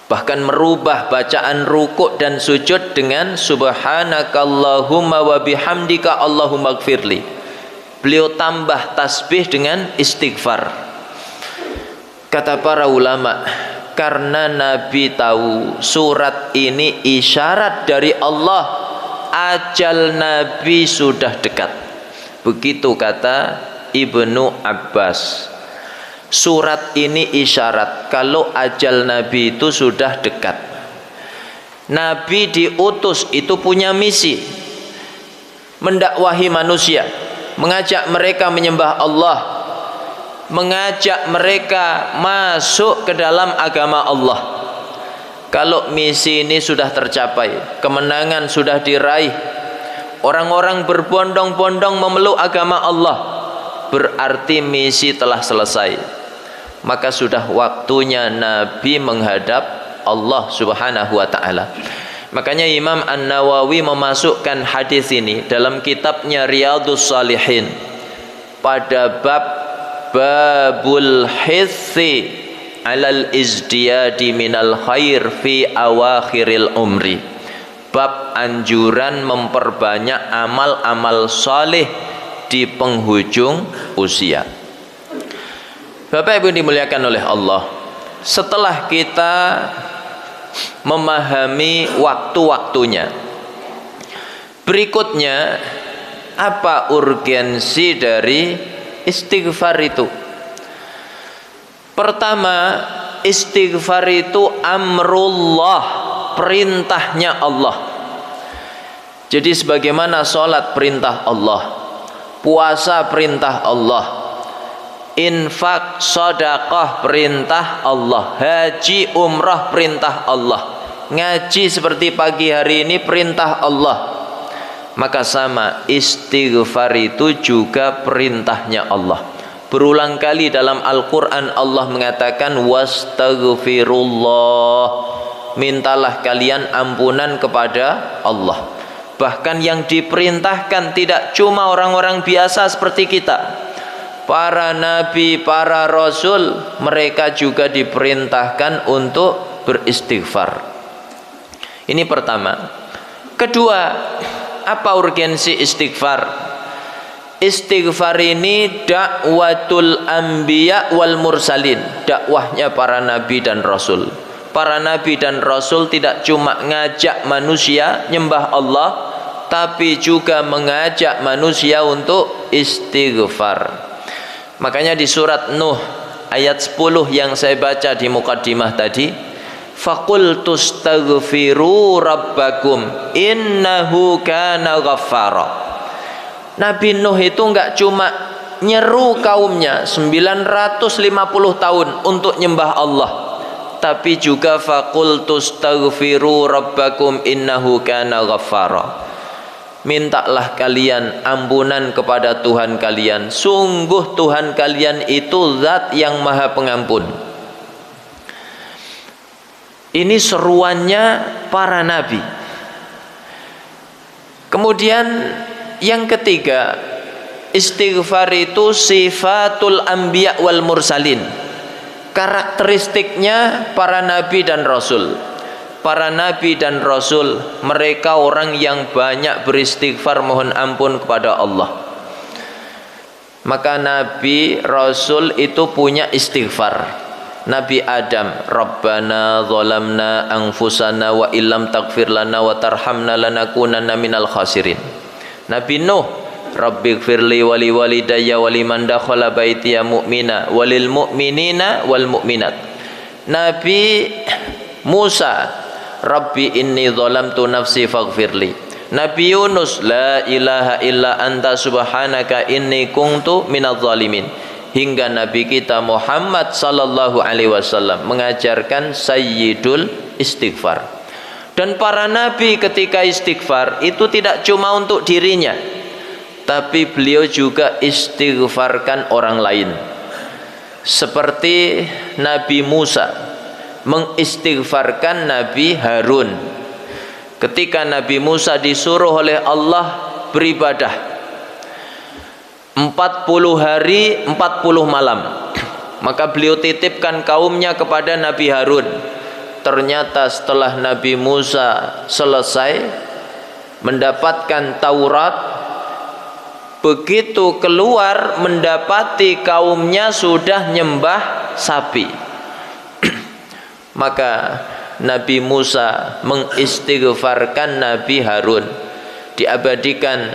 Bahkan merubah bacaan rukuk dan sujud dengan subhanakallahumma wa bihamdika Allahumma gfirli. Beliau tambah tasbih dengan istighfar. Kata para ulama, karena Nabi tahu surat ini isyarat dari Allah, ajal Nabi sudah dekat. Begitu kata Ibnu Abbas. Surat ini isyarat kalau ajal Nabi itu sudah dekat. Nabi diutus itu punya misi mendakwahi manusia, mengajak mereka menyembah Allah, mengajak mereka masuk ke dalam agama Allah. Kalau misi ini sudah tercapai, kemenangan sudah diraih, orang-orang berbondong-bondong memeluk agama Allah, berarti misi telah selesai. Maka sudah waktunya Nabi menghadap Allah Subhanahu wa taala. Makanya Imam An-Nawawi memasukkan hadis ini dalam kitabnya Riyadhus Shalihin pada babul hissi alal izdiyadi minal khair fi awakhiril umri. Bab anjuran memperbanyak amal-amal saleh di penghujung usia. Bapak Ibu dimuliakan oleh Allah, setelah kita memahami waktu-waktunya, berikutnya apa urgensi dari istighfar itu? Pertama, istighfar itu amrullah, perintahnya Allah. Jadi sebagaimana sholat perintah Allah, puasa perintah Allah, infak, sedekah perintah Allah, haji, umrah perintah Allah, ngaji seperti pagi hari ini perintah Allah. Maka sama, istighfar itu juga perintahnya Allah. Berulang kali dalam Al-Quran Allah mengatakan wastaghfirullah, mintalah kalian ampunan kepada Allah. Bahkan yang diperintahkan tidak cuma orang-orang biasa seperti kita, para nabi, para rasul, mereka juga diperintahkan untuk beristighfar. Ini pertama. Kedua, apa urgensi istighfar? Istighfar ini dakwatul anbiya wal mursalin, dakwahnya para nabi dan rasul. Para nabi dan rasul tidak cuma ngajak manusia nyembah Allah, tapi juga mengajak manusia untuk istighfar. Makanya di surat Nuh ayat 10 yang saya baca di mukaddimah tadi, faqultu astaghfiru rabbakum innahu kana ghaffara. Nabi Nuh itu enggak cuma nyeru kaumnya 950 tahun untuk nyembah Allah, tapi juga faqultu astaghfiru rabbakum innahu kana ghaffara. Mintalah kalian ampunan kepada Tuhan kalian, sungguh Tuhan kalian itu zat yang maha pengampun. Ini seruannya para nabi. Kemudian yang ketiga, istighfar itu sifatul anbiya wal mursalin, karakteristiknya para nabi dan rasul. Para nabi dan rasul mereka orang yang banyak beristighfar, mohon ampun kepada Allah. Maka nabi rasul itu punya istighfar. Nabi Adam, Rabbana zalamna anfusana wa illam taghfir lana wa tarhamna lanakunanna minal khasirin. Nabi Nuh, Rabbighfirli wali walidayya waliman dakhala baitiya mu'mina walil mu'minina wal mu'minat. Nabi Musa, Rabbi inni zalamtu nafsi faghfirli. Nabi Yunus, la ilaha illa anta subhanaka inni kuntu minadh zalimin. Hingga Nabi kita Muhammad sallallahu alaihi wasallam mengajarkan sayyidul istighfar. Dan para nabi ketika istighfar itu tidak cuma untuk dirinya, tapi beliau juga istighfarkan orang lain. Seperti Nabi Musa mengistighfarkan Nabi Harun ketika Nabi Musa disuruh oleh Allah beribadah 40 hari 40 malam, maka beliau titipkan kaumnya kepada Nabi Harun. Ternyata setelah Nabi Musa selesai mendapatkan Taurat, begitu keluar mendapati kaumnya sudah nyembah sapi. Maka Nabi Musa mengistighfarkan Nabi Harun, diabadikan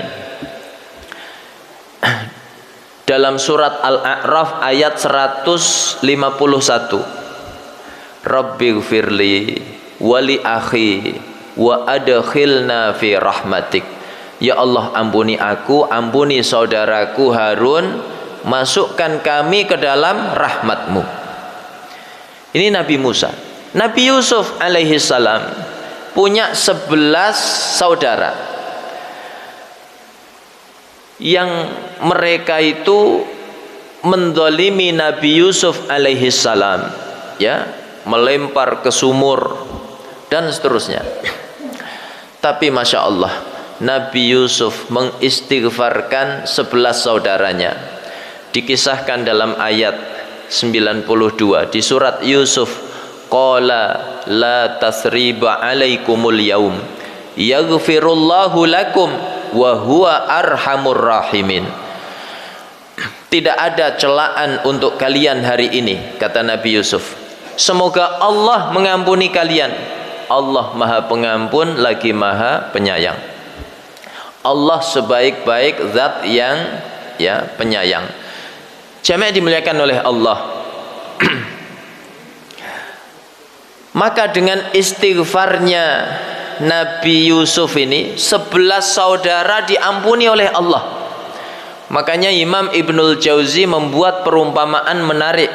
dalam surat Al-A'raf ayat 151. Rabbighfirli wali akhi wa adkhilna fi rahmatik. Ya Allah, ampuni aku, ampuni saudaraku Harun, masukkan kami ke dalam rahmatmu. Ini Nabi Musa. Nabi Yusuf alaihi salam punya 11 saudara yang mereka itu mendolimi Nabi Yusuf alaihi salam, ya, melempar ke sumur dan seterusnya. Tapi Masya Allah, Nabi Yusuf mengistighfarkan 11 saudaranya. Dikisahkan dalam ayat 92 di surat Yusuf, qala la tasriba alaikumul yaum yaghfirullahu lakum wa huwa arhamur rahimin. Tidak ada celaan untuk kalian hari ini, kata Nabi Yusuf. Semoga Allah mengampuni kalian. Allah Maha Pengampun lagi Maha Penyayang. Allah sebaik-baik zat yang, ya, penyayang. Jamaah dimuliakan oleh Allah. Maka dengan istighfarnya Nabi Yusuf ini 11 saudara diampuni oleh Allah. Makanya Imam Ibnul Jauzi membuat perumpamaan menarik.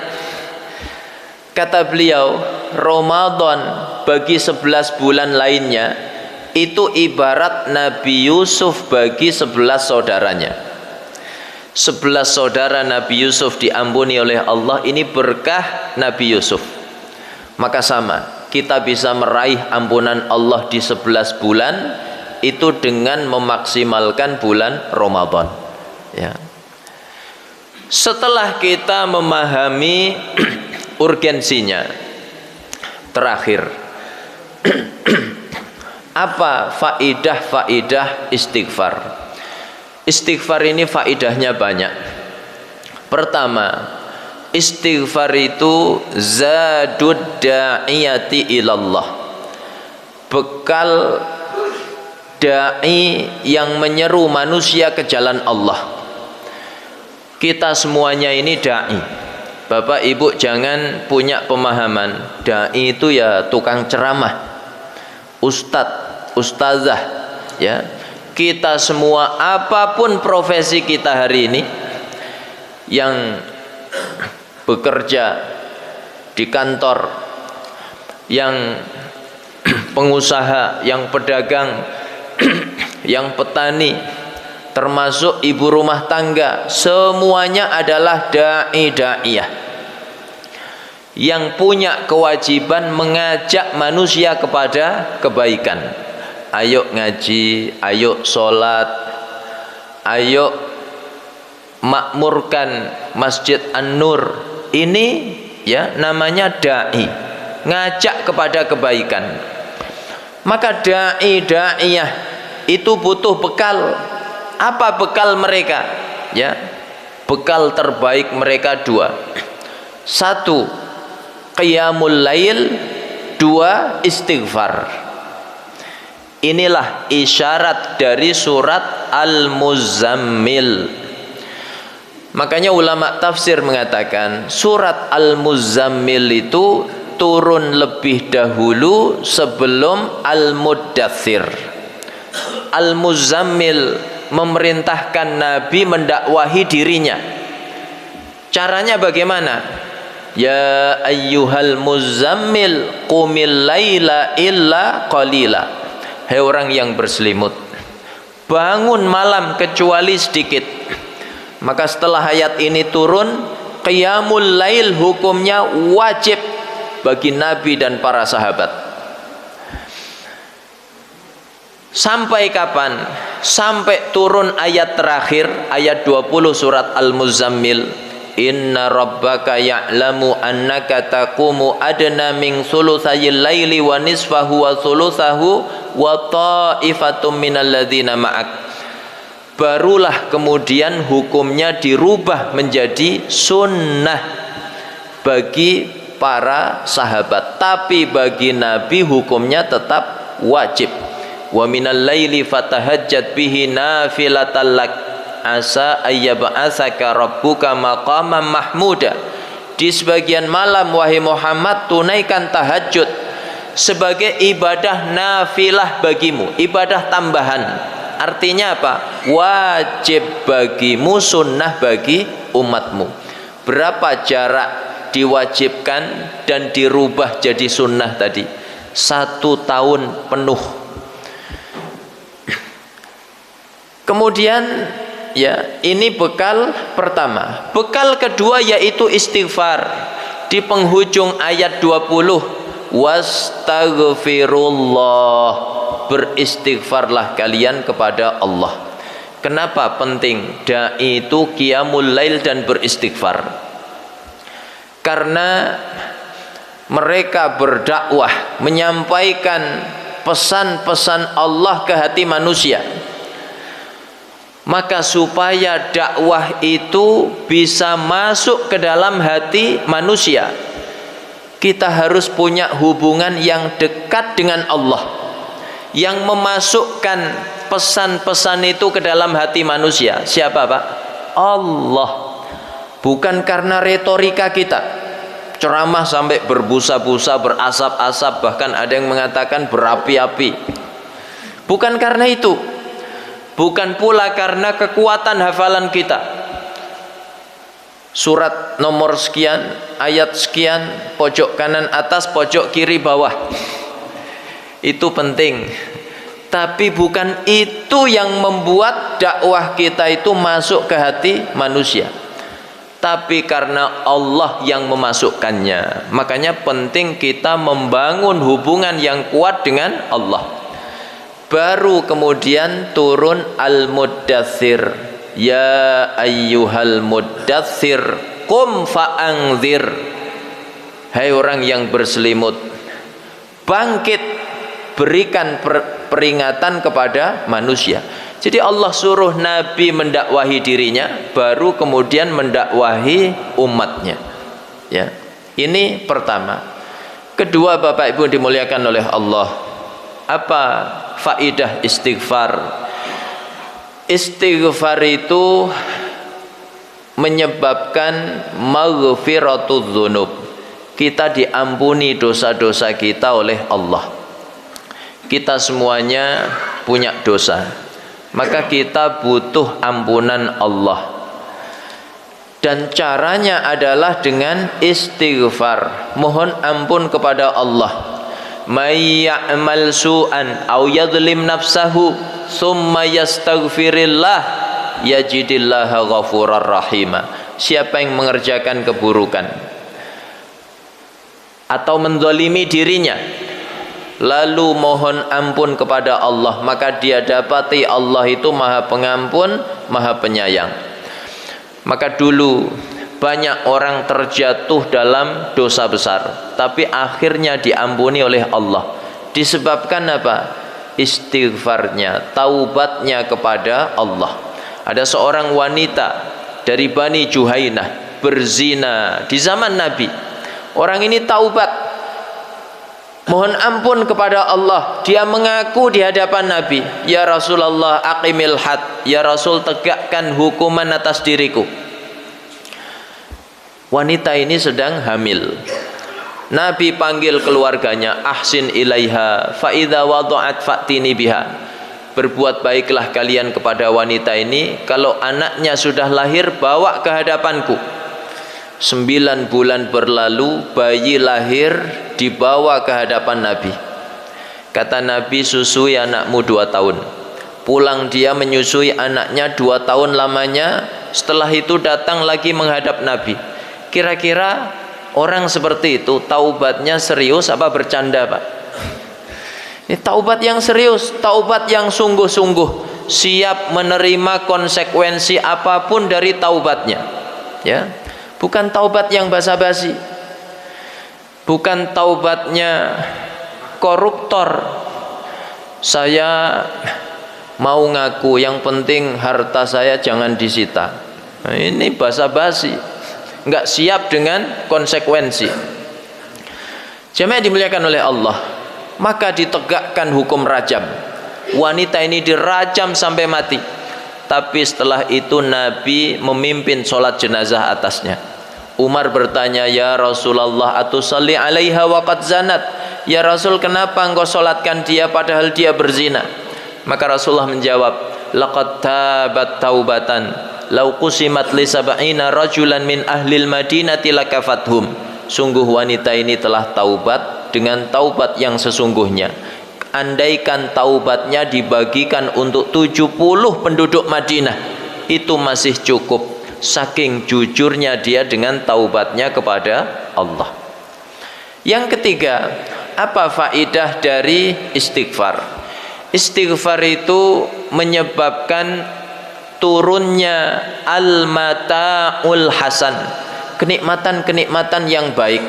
Kata beliau, Ramadan bagi 11 bulan lainnya itu ibarat Nabi Yusuf bagi 11 saudaranya. 11 saudara Nabi Yusuf diampuni oleh Allah, ini berkah Nabi Yusuf. Maka sama, kita bisa meraih ampunan Allah di 11 bulan itu dengan memaksimalkan bulan Ramadan, ya. Setelah kita memahami urgensinya, terakhir apa faidah istighfar? Istighfar ini faidahnya banyak. Pertama, istighfar itu zadud da'iyati ilallah, bekal da'i yang menyeru manusia ke jalan Allah. Kita semuanya ini da'i. Bapak Ibu jangan punya pemahaman da'i itu ya tukang ceramah, ustadz, ustazah, ya. Kita semua apapun profesi kita hari ini, yang bekerja di kantor, yang pengusaha, yang pedagang, yang petani, termasuk ibu rumah tangga, semuanya adalah dai-daiyah yang punya kewajiban mengajak manusia kepada kebaikan. Ayo ngaji, ayo sholat, ayo makmurkan Masjid An-Nur. Ini, ya, namanya dai, ngajak kepada kebaikan. Maka dai-daiyah itu butuh bekal. Apa bekal mereka? Ya, bekal terbaik mereka dua. Satu, qiyamul lail. Dua, istighfar. Inilah isyarat dari surat Al-Muzammil. Makanya ulama tafsir mengatakan surat Al-Muzammil itu turun lebih dahulu sebelum Al-Muddathir. Al-Muzammil memerintahkan Nabi mendakwahi dirinya. Caranya bagaimana? Ya ayyuhal muzammil qumil laila illa qalila. Hai orang yang berselimut, bangun malam kecuali sedikit. Maka setelah ayat ini turun, qiyamul lail hukumnya wajib bagi Nabi dan para sahabat. Sampai kapan? Sampai turun ayat terakhir, ayat 20 surat Al-Muzammil. Inna rabbaka ya'lamu annaka taqumu adna min thulutsayil laili wa nisfahu wa thulutsahu wa ta'ifatum minal ladzina ma'ak. Barulah kemudian hukumnya dirubah menjadi sunnah bagi para sahabat, tapi bagi Nabi hukumnya tetap wajib. Wa minal laili fatahajjat bihi nafilatan lak. asa ayyab'atsaka rabbuka maqaman mahmuda. Di sebagian malam wahai Muhammad, tunaikan tahajud sebagai ibadah nafilah bagimu, ibadah tambahan. Artinya apa? Wajib bagimu, sunnah bagi umatmu. Berapa jarak diwajibkan dan dirubah jadi sunnah tadi? 1 tahun penuh. Kemudian ya, ini bekal pertama. Bekal kedua yaitu istighfar. Di penghujung ayat 20, wastaghfirullah, beristighfarlah kalian kepada Allah. Kenapa penting dai itu qiyamul lail dan beristighfar? Karena mereka berdakwah, menyampaikan pesan-pesan Allah ke hati manusia. Maka supaya dakwah itu bisa masuk ke dalam hati manusia, kita harus punya hubungan yang dekat dengan Allah, yang memasukkan pesan-pesan itu ke dalam hati manusia. Siapa Pak? Allah. Bukan karena retorika kita, ceramah sampai berbusa-busa, berasap-asap, bahkan ada yang mengatakan berapi-api. Bukan karena itu. Bukan pula karena kekuatan hafalan kita. Surat nomor sekian, ayat sekian, pojok kanan atas, pojok kiri bawah. Itu penting. Tapi bukan itu yang membuat dakwah kita itu masuk ke hati manusia. Tapi karena Allah yang memasukkannya. Makanya penting kita membangun hubungan yang kuat dengan Allah. Baru kemudian turun Al-Muddatsir, ya ayyuhal muddatsir qum fa'anzir, hai orang yang berselimut, bangkit, berikan peringatan kepada manusia. Jadi Allah suruh Nabi mendakwahi dirinya, baru kemudian mendakwahi umatnya. Ya, ini pertama. Kedua, Bapak Ibu dimuliakan oleh Allah, apa faidah istighfar? Istighfar itu menyebabkan maghfiratul dzunub. Kita diampuni dosa-dosa kita oleh Allah. Kita semuanya punya dosa, maka kita butuh ampunan Allah. Dan caranya adalah dengan istighfar, mohon ampun kepada Allah. May ya'mal su'an aw yadhlim nafsahu summa yastaghfirillah yajidillaha ghafurar rahima. Siapa yang mengerjakan keburukan atau menzalimi dirinya lalu mohon ampun kepada Allah, maka dia dapati Allah itu Maha Pengampun, Maha Penyayang. Maka dulu banyak orang terjatuh dalam dosa besar, tapi akhirnya diampuni oleh Allah. Disebabkan apa? Istighfarnya, taubatnya kepada Allah. Ada seorang wanita dari Bani Juhainah berzina di zaman Nabi. Orang ini taubat, mohon ampun kepada Allah. Dia mengaku di hadapan Nabi, ya Rasulullah aqimil had, ya Rasul tegakkan hukuman atas diriku. Wanita ini sedang hamil. Nabi panggil keluarganya, ahsin ilaiha fa idza wada'at fa'tini biha. Berbuat baiklah kalian kepada wanita ini, kalau anaknya sudah lahir bawa ke hadapanku. 9 bulan berlalu, bayi lahir, dibawa ke hadapan Nabi. Kata Nabi, susui anakmu 2 tahun. Pulang dia menyusui anaknya 2 tahun lamanya. Setelah itu datang lagi menghadap Nabi. Kira-kira orang seperti itu taubatnya serius apa bercanda, Pak? Ini taubat yang serius, taubat yang sungguh-sungguh, siap menerima konsekuensi apapun dari taubatnya. Ya, bukan taubat yang basa-basi, bukan taubatnya koruptor. Saya mau ngaku, yang penting harta saya jangan disita. Nah, ini basa-basi, nggak siap dengan konsekuensi. Jemaah dimuliakan oleh Allah, maka ditegakkan hukum rajam. Wanita ini dirajam sampai mati. tapi setelah itu Nabi memimpin sholat jenazah atasnya. Umar bertanya, ya Rasulullah, atusalli alaiha wa qad zanat? Ya Rasul, kenapa engkau sholatkan dia padahal dia berzina? Maka Rasulullah menjawab, laqad tabat taubatan law qusimat li sab'ina rajulan min ahlil madinati lakafathum. Sungguh wanita ini telah taubat dengan taubat yang sesungguhnya. Andaikan taubatnya dibagikan untuk 70 penduduk Madinah, itu masih cukup. Saking jujurnya dia dengan taubatnya kepada Allah. Yang ketiga, apa faedah dari istighfar? Istighfar itu menyebabkan turunnya al-mata'ul hasan, kenikmatan-kenikmatan yang baik.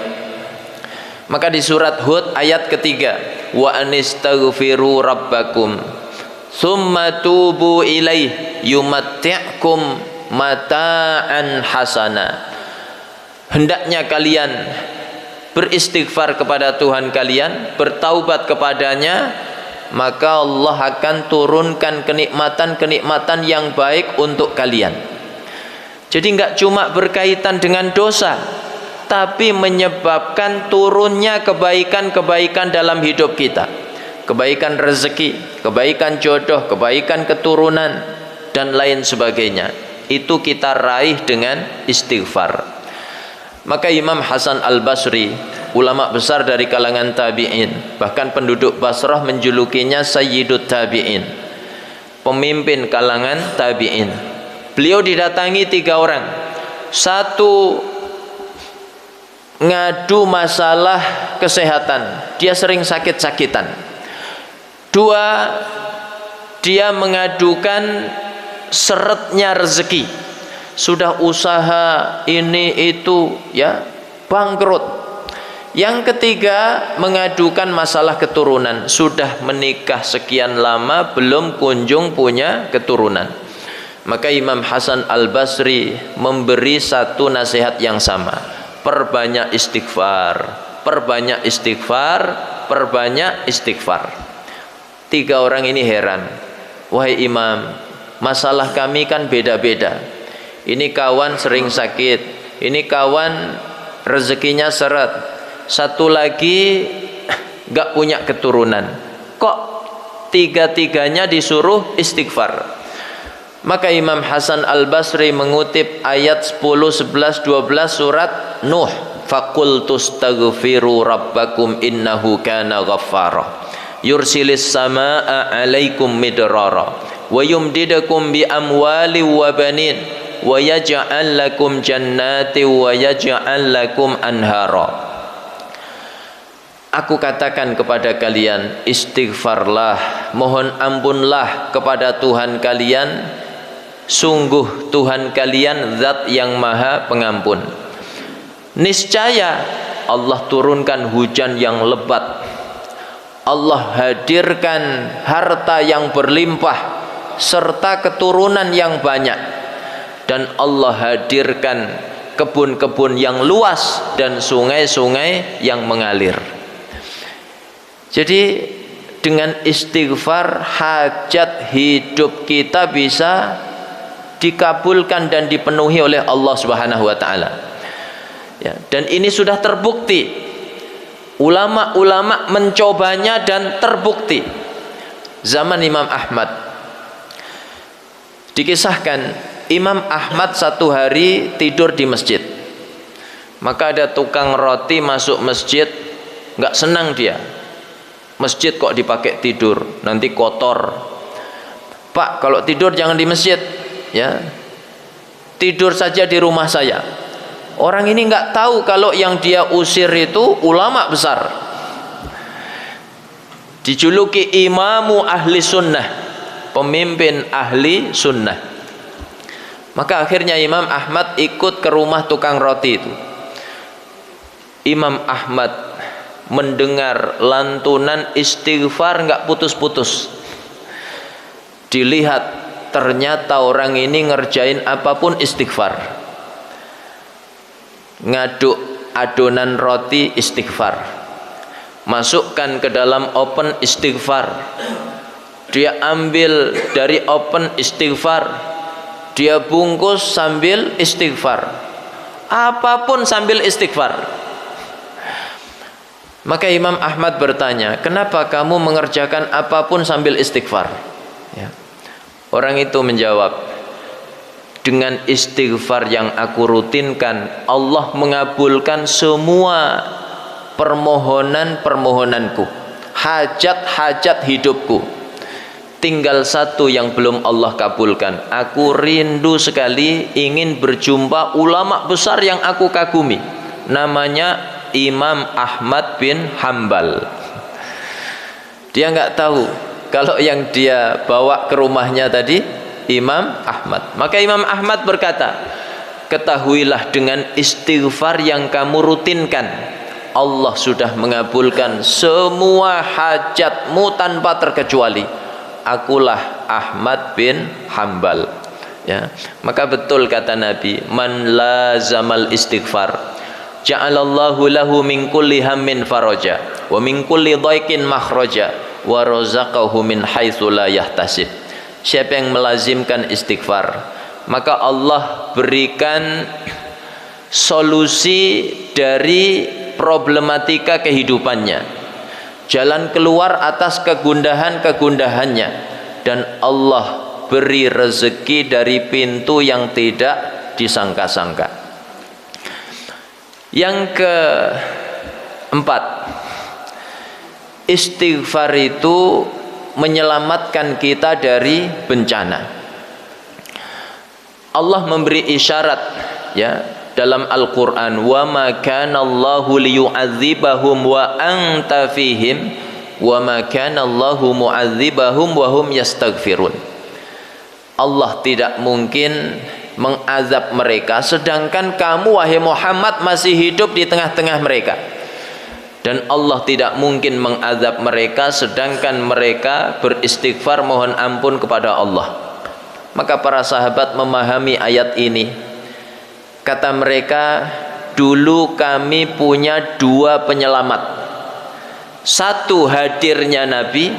Maka di surat Hud ayat ketiga, wa anistaghfiru rabbakum summa tubu ilaih yumatti'kum mata'an hasana. Hendaknya kalian beristighfar kepada Tuhan kalian, bertaubat kepadanya, maka Allah akan turunkan kenikmatan-kenikmatan yang baik untuk kalian. Jadi enggak cuma berkaitan dengan dosa, tapi menyebabkan turunnya kebaikan-kebaikan dalam hidup kita. Kebaikan rezeki, kebaikan jodoh, kebaikan keturunan, dan lain sebagainya. Itu kita raih dengan istighfar. Maka Imam Hasan Al-Basri, ulama besar dari kalangan tabi'in, bahkan penduduk Basrah menjulukinya Sayyidut Tabi'in, pemimpin kalangan tabi'in. Beliau didatangi 3 orang. Satu ngadu masalah kesehatan, dia sering sakit-sakitan. 2, dia mengadukan seretnya rezeki, sudah usaha ini itu ya bangkrut. Yang ketiga mengadukan masalah keturunan, sudah menikah sekian lama belum kunjung punya keturunan. Maka Imam Hasan Al-Basri memberi satu nasihat yang sama, perbanyak istighfar, perbanyak istighfar, perbanyak istighfar. 3 orang ini heran, wahai Imam, masalah kami kan beda-beda. Ini kawan sering sakit, ini kawan rezekinya seret, satu lagi gak punya keturunan. Kok 3-tiganya disuruh istighfar? Maka Imam Hasan Al-Basri mengutip ayat 10, 11, 12 surat Nuh, faqultu astaghfiru rabbakum innahu kana ghaffara yursilis samaa alaikum midrara wa yumdidukum bi amwali wa banin wa yaj'al lakum jannati wa yaj'al lakum anhara. Aku katakan kepada kalian, istighfarlah, mohon ampunlah kepada Tuhan kalian. Sungguh Tuhan kalian zat yang maha pengampun. Niscaya Allah turunkan hujan yang lebat, Allah hadirkan harta yang berlimpah serta keturunan yang banyak, dan Allah hadirkan kebun-kebun yang luas dan sungai-sungai yang mengalir. Jadi dengan istighfar hajat hidup kita bisa dikabulkan dan dipenuhi oleh Allah Subhanahu wa taala. Ya, dan ini sudah terbukti. Ulama-ulama mencobanya dan terbukti. Zaman Imam Ahmad dikisahkan, Imam Ahmad satu hari tidur di masjid. Maka ada tukang roti masuk masjid, nggak senang dia. Masjid kok dipakai tidur, nanti kotor. Pak, kalau tidur jangan di masjid, ya. Tidur saja di rumah saya. Orang ini nggak tahu kalau yang dia usir itu ulama besar, dijuluki imamu ahli sunnah, pemimpin ahli sunnah. Maka akhirnya Imam Ahmad ikut ke rumah tukang roti itu. Imam Ahmad mendengar lantunan istighfar nggak putus-putus. Dilihat, ternyata orang ini ngerjain apapun istighfar. Ngaduk adonan roti istighfar, masukkan ke dalam oven istighfar, dia ambil dari open istighfar, dia bungkus sambil istighfar, apapun sambil istighfar. Maka Imam Ahmad bertanya, kenapa kamu mengerjakan apapun sambil istighfar? Ya. Orang itu menjawab, dengan istighfar yang aku rutinkan, Allah mengabulkan semua permohonan-permohonanku, hajat-hajat hidupku. Tinggal satu yang belum Allah kabulkan. Aku rindu sekali ingin berjumpa ulama besar yang aku kagumi. Namanya Imam Ahmad bin Hambal. Dia nggak tahu kalau yang dia bawa ke rumahnya tadi Imam Ahmad. Maka Imam Ahmad berkata, ketahuilah dengan istighfar yang kamu rutinkan, Allah sudah mengabulkan semua hajatmu tanpa terkecuali. Akulah Ahmad bin Hambal. Ya, maka betul kata Nabi, man lazamal istighfar ja'alallahu lahu min kulli hammin faraja wa min kulli dhaiqin makhraja wa razaqahu min haitsu la yahtasib. Siapa yang melazimkan istighfar, maka Allah berikan solusi dari problematika kehidupannya, jalan keluar atas kegundahan-kegundahannya, dan Allah beri rezeki dari pintu yang tidak disangka-sangka. Yang keempat, istighfar itu menyelamatkan kita dari bencana. Allah memberi isyarat ya dalam Al-Quran, wa ma kana Allahu liyu'adzibahum wa anta fihim wa ma kana Allahu mu'adzibahum wa hum yastaghfirun. Allah tidak mungkin mengazab mereka sedangkan kamu wahai Muhammad masih hidup di tengah-tengah mereka, dan Allah tidak mungkin mengazab mereka sedangkan mereka beristighfar mohon ampun kepada Allah. Maka para sahabat memahami ayat ini. Kata mereka, dulu kami punya dua penyelamat. Satu hadirnya Nabi,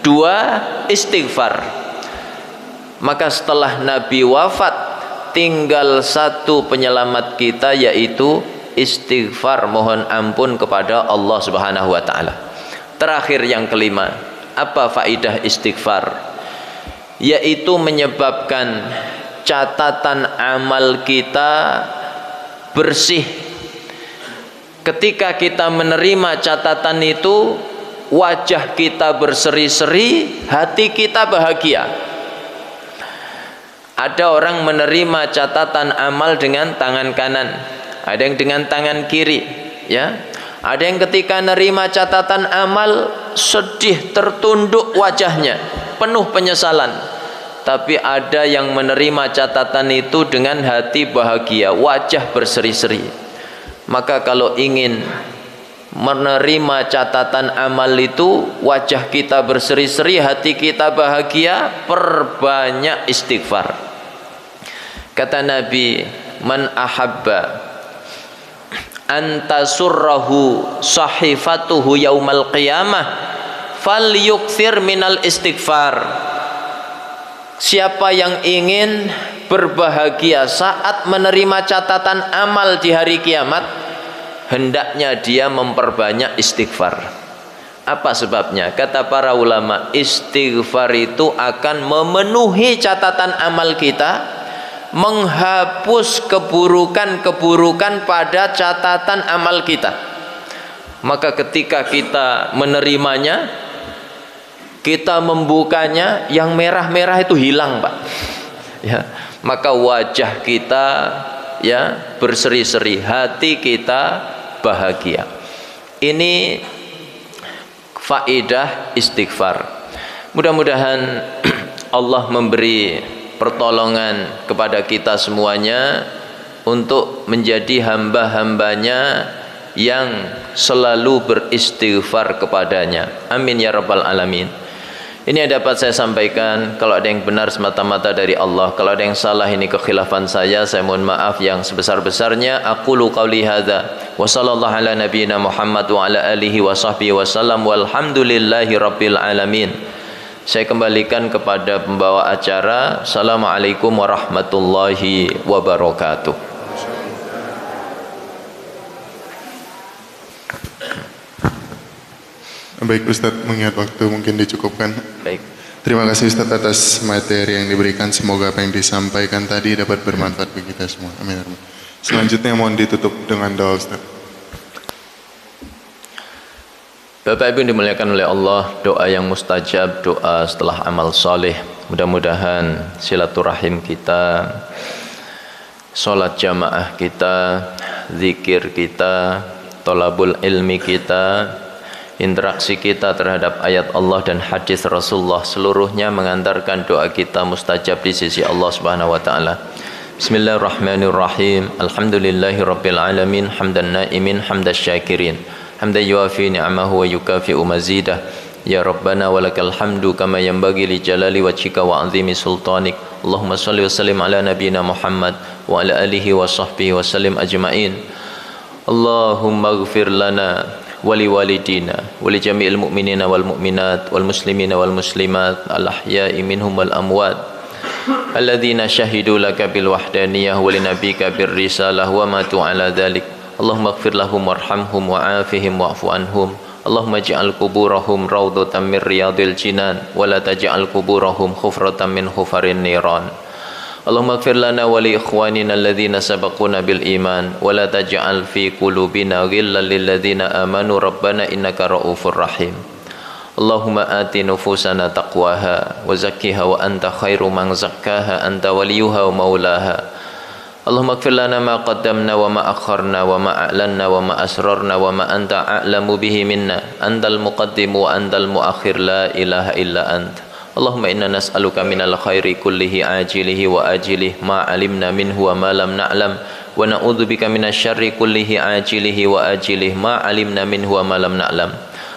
dua istighfar. Maka setelah Nabi wafat, tinggal satu penyelamat kita, yaitu istighfar mohon ampun kepada Allah Subhanahu wa taala. Terakhir yang kelima, apa faidah istighfar? Yaitu menyebabkan catatan amal kita bersih. Ketika kita menerima catatan itu, wajah kita berseri-seri, hati kita bahagia. Ada orang menerima catatan amal dengan tangan kanan, ada yang dengan tangan kiri, ya. Ada yang ketika menerima catatan amal sedih, tertunduk wajahnya, penuh penyesalan. Tapi ada yang menerima catatan itu dengan hati bahagia, wajah berseri-seri. Maka kalau ingin menerima catatan amal itu, wajah kita berseri-seri, hati kita bahagia, perbanyak istighfar. Kata Nabi, man ahabba antasurrahu sahifatuhu yaumal qiyamah falyukthir minal istighfar. Siapa yang ingin berbahagia saat menerima catatan amal di hari kiamat, hendaknya dia memperbanyak istighfar. Apa sebabnya? Kata para ulama, istighfar itu akan memenuhi catatan amal kita, menghapus keburukan-keburukan pada catatan amal kita. Maka ketika kita menerimanya, kita membukanya, yang merah-merah itu hilang, Pak. Ya, maka wajah kita ya berseri-seri, hati kita bahagia. Ini faedah istighfar. Mudah-mudahan Allah memberi pertolongan kepada kita semuanya untuk menjadi hamba-hambanya yang selalu beristighfar kepadanya. Amin ya rabbal alamin. Ini yang dapat saya sampaikan. Kalau ada yang benar semata-mata dari Allah, kalau ada yang salah ini kekhilafan saya mohon maaf yang sebesar-besarnya. Aqulu qauli hadza wa sallallahu ala nabiyyina Muhammad wa ala alihi wa sahbihi wasallam walhamdulillahi rabbil alamin. Saya kembalikan kepada pembawa acara. Assalamualaikum warahmatullahi wabarakatuh. Baik Ustadz, mengingat waktu mungkin dicukupkan. Baik. Terima kasih Ustadz atas materi yang diberikan. Semoga apa yang disampaikan tadi dapat bermanfaat bagi kita semua. Amin. Selanjutnya mohon ditutup dengan doa Ustadz. Bapak Ibu yang dimuliakan oleh Allah, doa yang mustajab, doa setelah amal soleh. Mudah-mudahan silaturahim kita, sholat jamaah kita, zikir kita, tolabul ilmi kita, interaksi kita terhadap ayat Allah dan hadis Rasulullah, seluruhnya mengantarkan doa kita mustajab di sisi Allah Subhanahu wa taala. Bismillahirrahmanirrahim. Alhamdulillahirabbil alamin, hamdan naimin, hamdasy syakirin. Hamdan yuafi ni'amahu wa yukafi'u mazidah. Ya Rabbana walakal hamdu kama yanbaghi li jalali wajhika wa 'azimi sultanik. Allahumma shalli wa sallim ala nabiyyina Muhammad wa ala alihi wa sahbihi wa sallim ajma'in. Allahumma ighfir lana wa li walidina wa li jami'il mu'minina wal mu'minat wal muslimina wal muslimat al ahya'i minhum wal amwat alladzina syahidu laka bil wahdaniyah wa li nabiyyika bir risalah wa matu ala dzalik. Allahumma ighfir lahum warhamhum wa'afihim wa'fu anhum. Allahumma ij'al kuburahum rawdatan min riyadil jinan wa la taj'al kuburahum khufratan min khufarin niran. Allahumma ighfir lana wa li ikhwanina alladhina sabaquna bil iman wa la taj'al fi qulubina ghillan lil ladzina amanu rabbana innaka ra'ufur rahim. Allahumma ati nufusana taqwaha wa zakkiha wa anta khairu man zakkaha anta waliyuha wa maulaha. Allahumma ighfir lana ma qaddamna wa ma akharna wa ma a'lanna wa ma asrarna wa ma anta a'lamu bihi minna antal muqaddimu wa antal muakhir la ilaha illa ant. Allahumma inna nas'aluka minal khairi kullihi ajilihi wa ajilihi ma alimna minhu wa ma lam na'lam wa na'udzubika minasy syarri kullihi ajilihi wa ajilihi ma alimna minhu wa ma lam na'lam.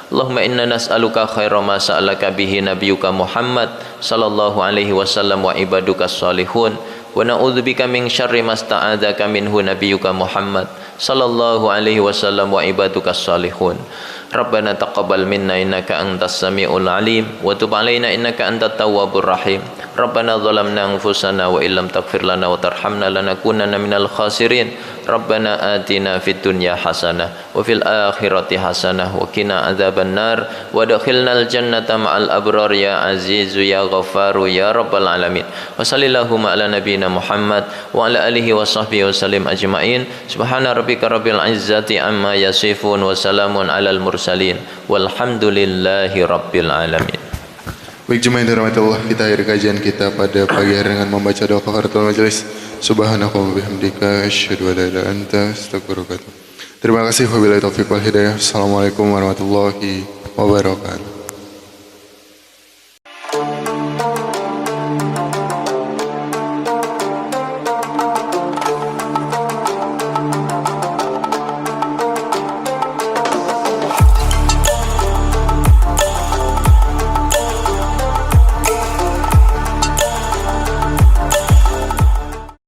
Allahumma inna nas'aluka khaira ma sa'alaka bihi nabiyyuka Muhammad sallallahu alaihi wasallam wa ibaduka shalihun. Wa na'udzubika min syarri ma sta'adzaka minhu nabiyyuka Muhammad sallallahu alaihi wasallam wa ibadukas salihun. Rabbana taqabbal minna innaka antas samiul alim wa tub alaina innaka antat tawwabur rahim. Rabbana zalamna anfusana wa illam taghfir lana wa tarhamna lanakunanna minal khasirin. Rabbana atina fid dunya hasanah wa fil akhirati hasanah wa qina adzaban nar wa adkhilnal jannata ma'al abrar ya azizu ya ghaffaru ya rabbal alamin. Wa sallallahu ala nabiyyina Muhammad wa ala alihi wa sahbihi wasallim ajma'in. Subhana rabbika rabbil izzati amma yasifun wa salamun alal mursalin walhamdulillahi rabbil alamin. Baik jemaah yang dirahmati Allah, kita akhiri kajian kita pada pagi hari dengan membaca doa kafaratul majelis. Subhanaka wa bihamdika asyhadu an la ilaha illa anta astaghfiruka wa atubu ilaik. Terima kasih wabillahi taufiq wal hidayah. Assalamualaikum warahmatullahi wabarakatuh.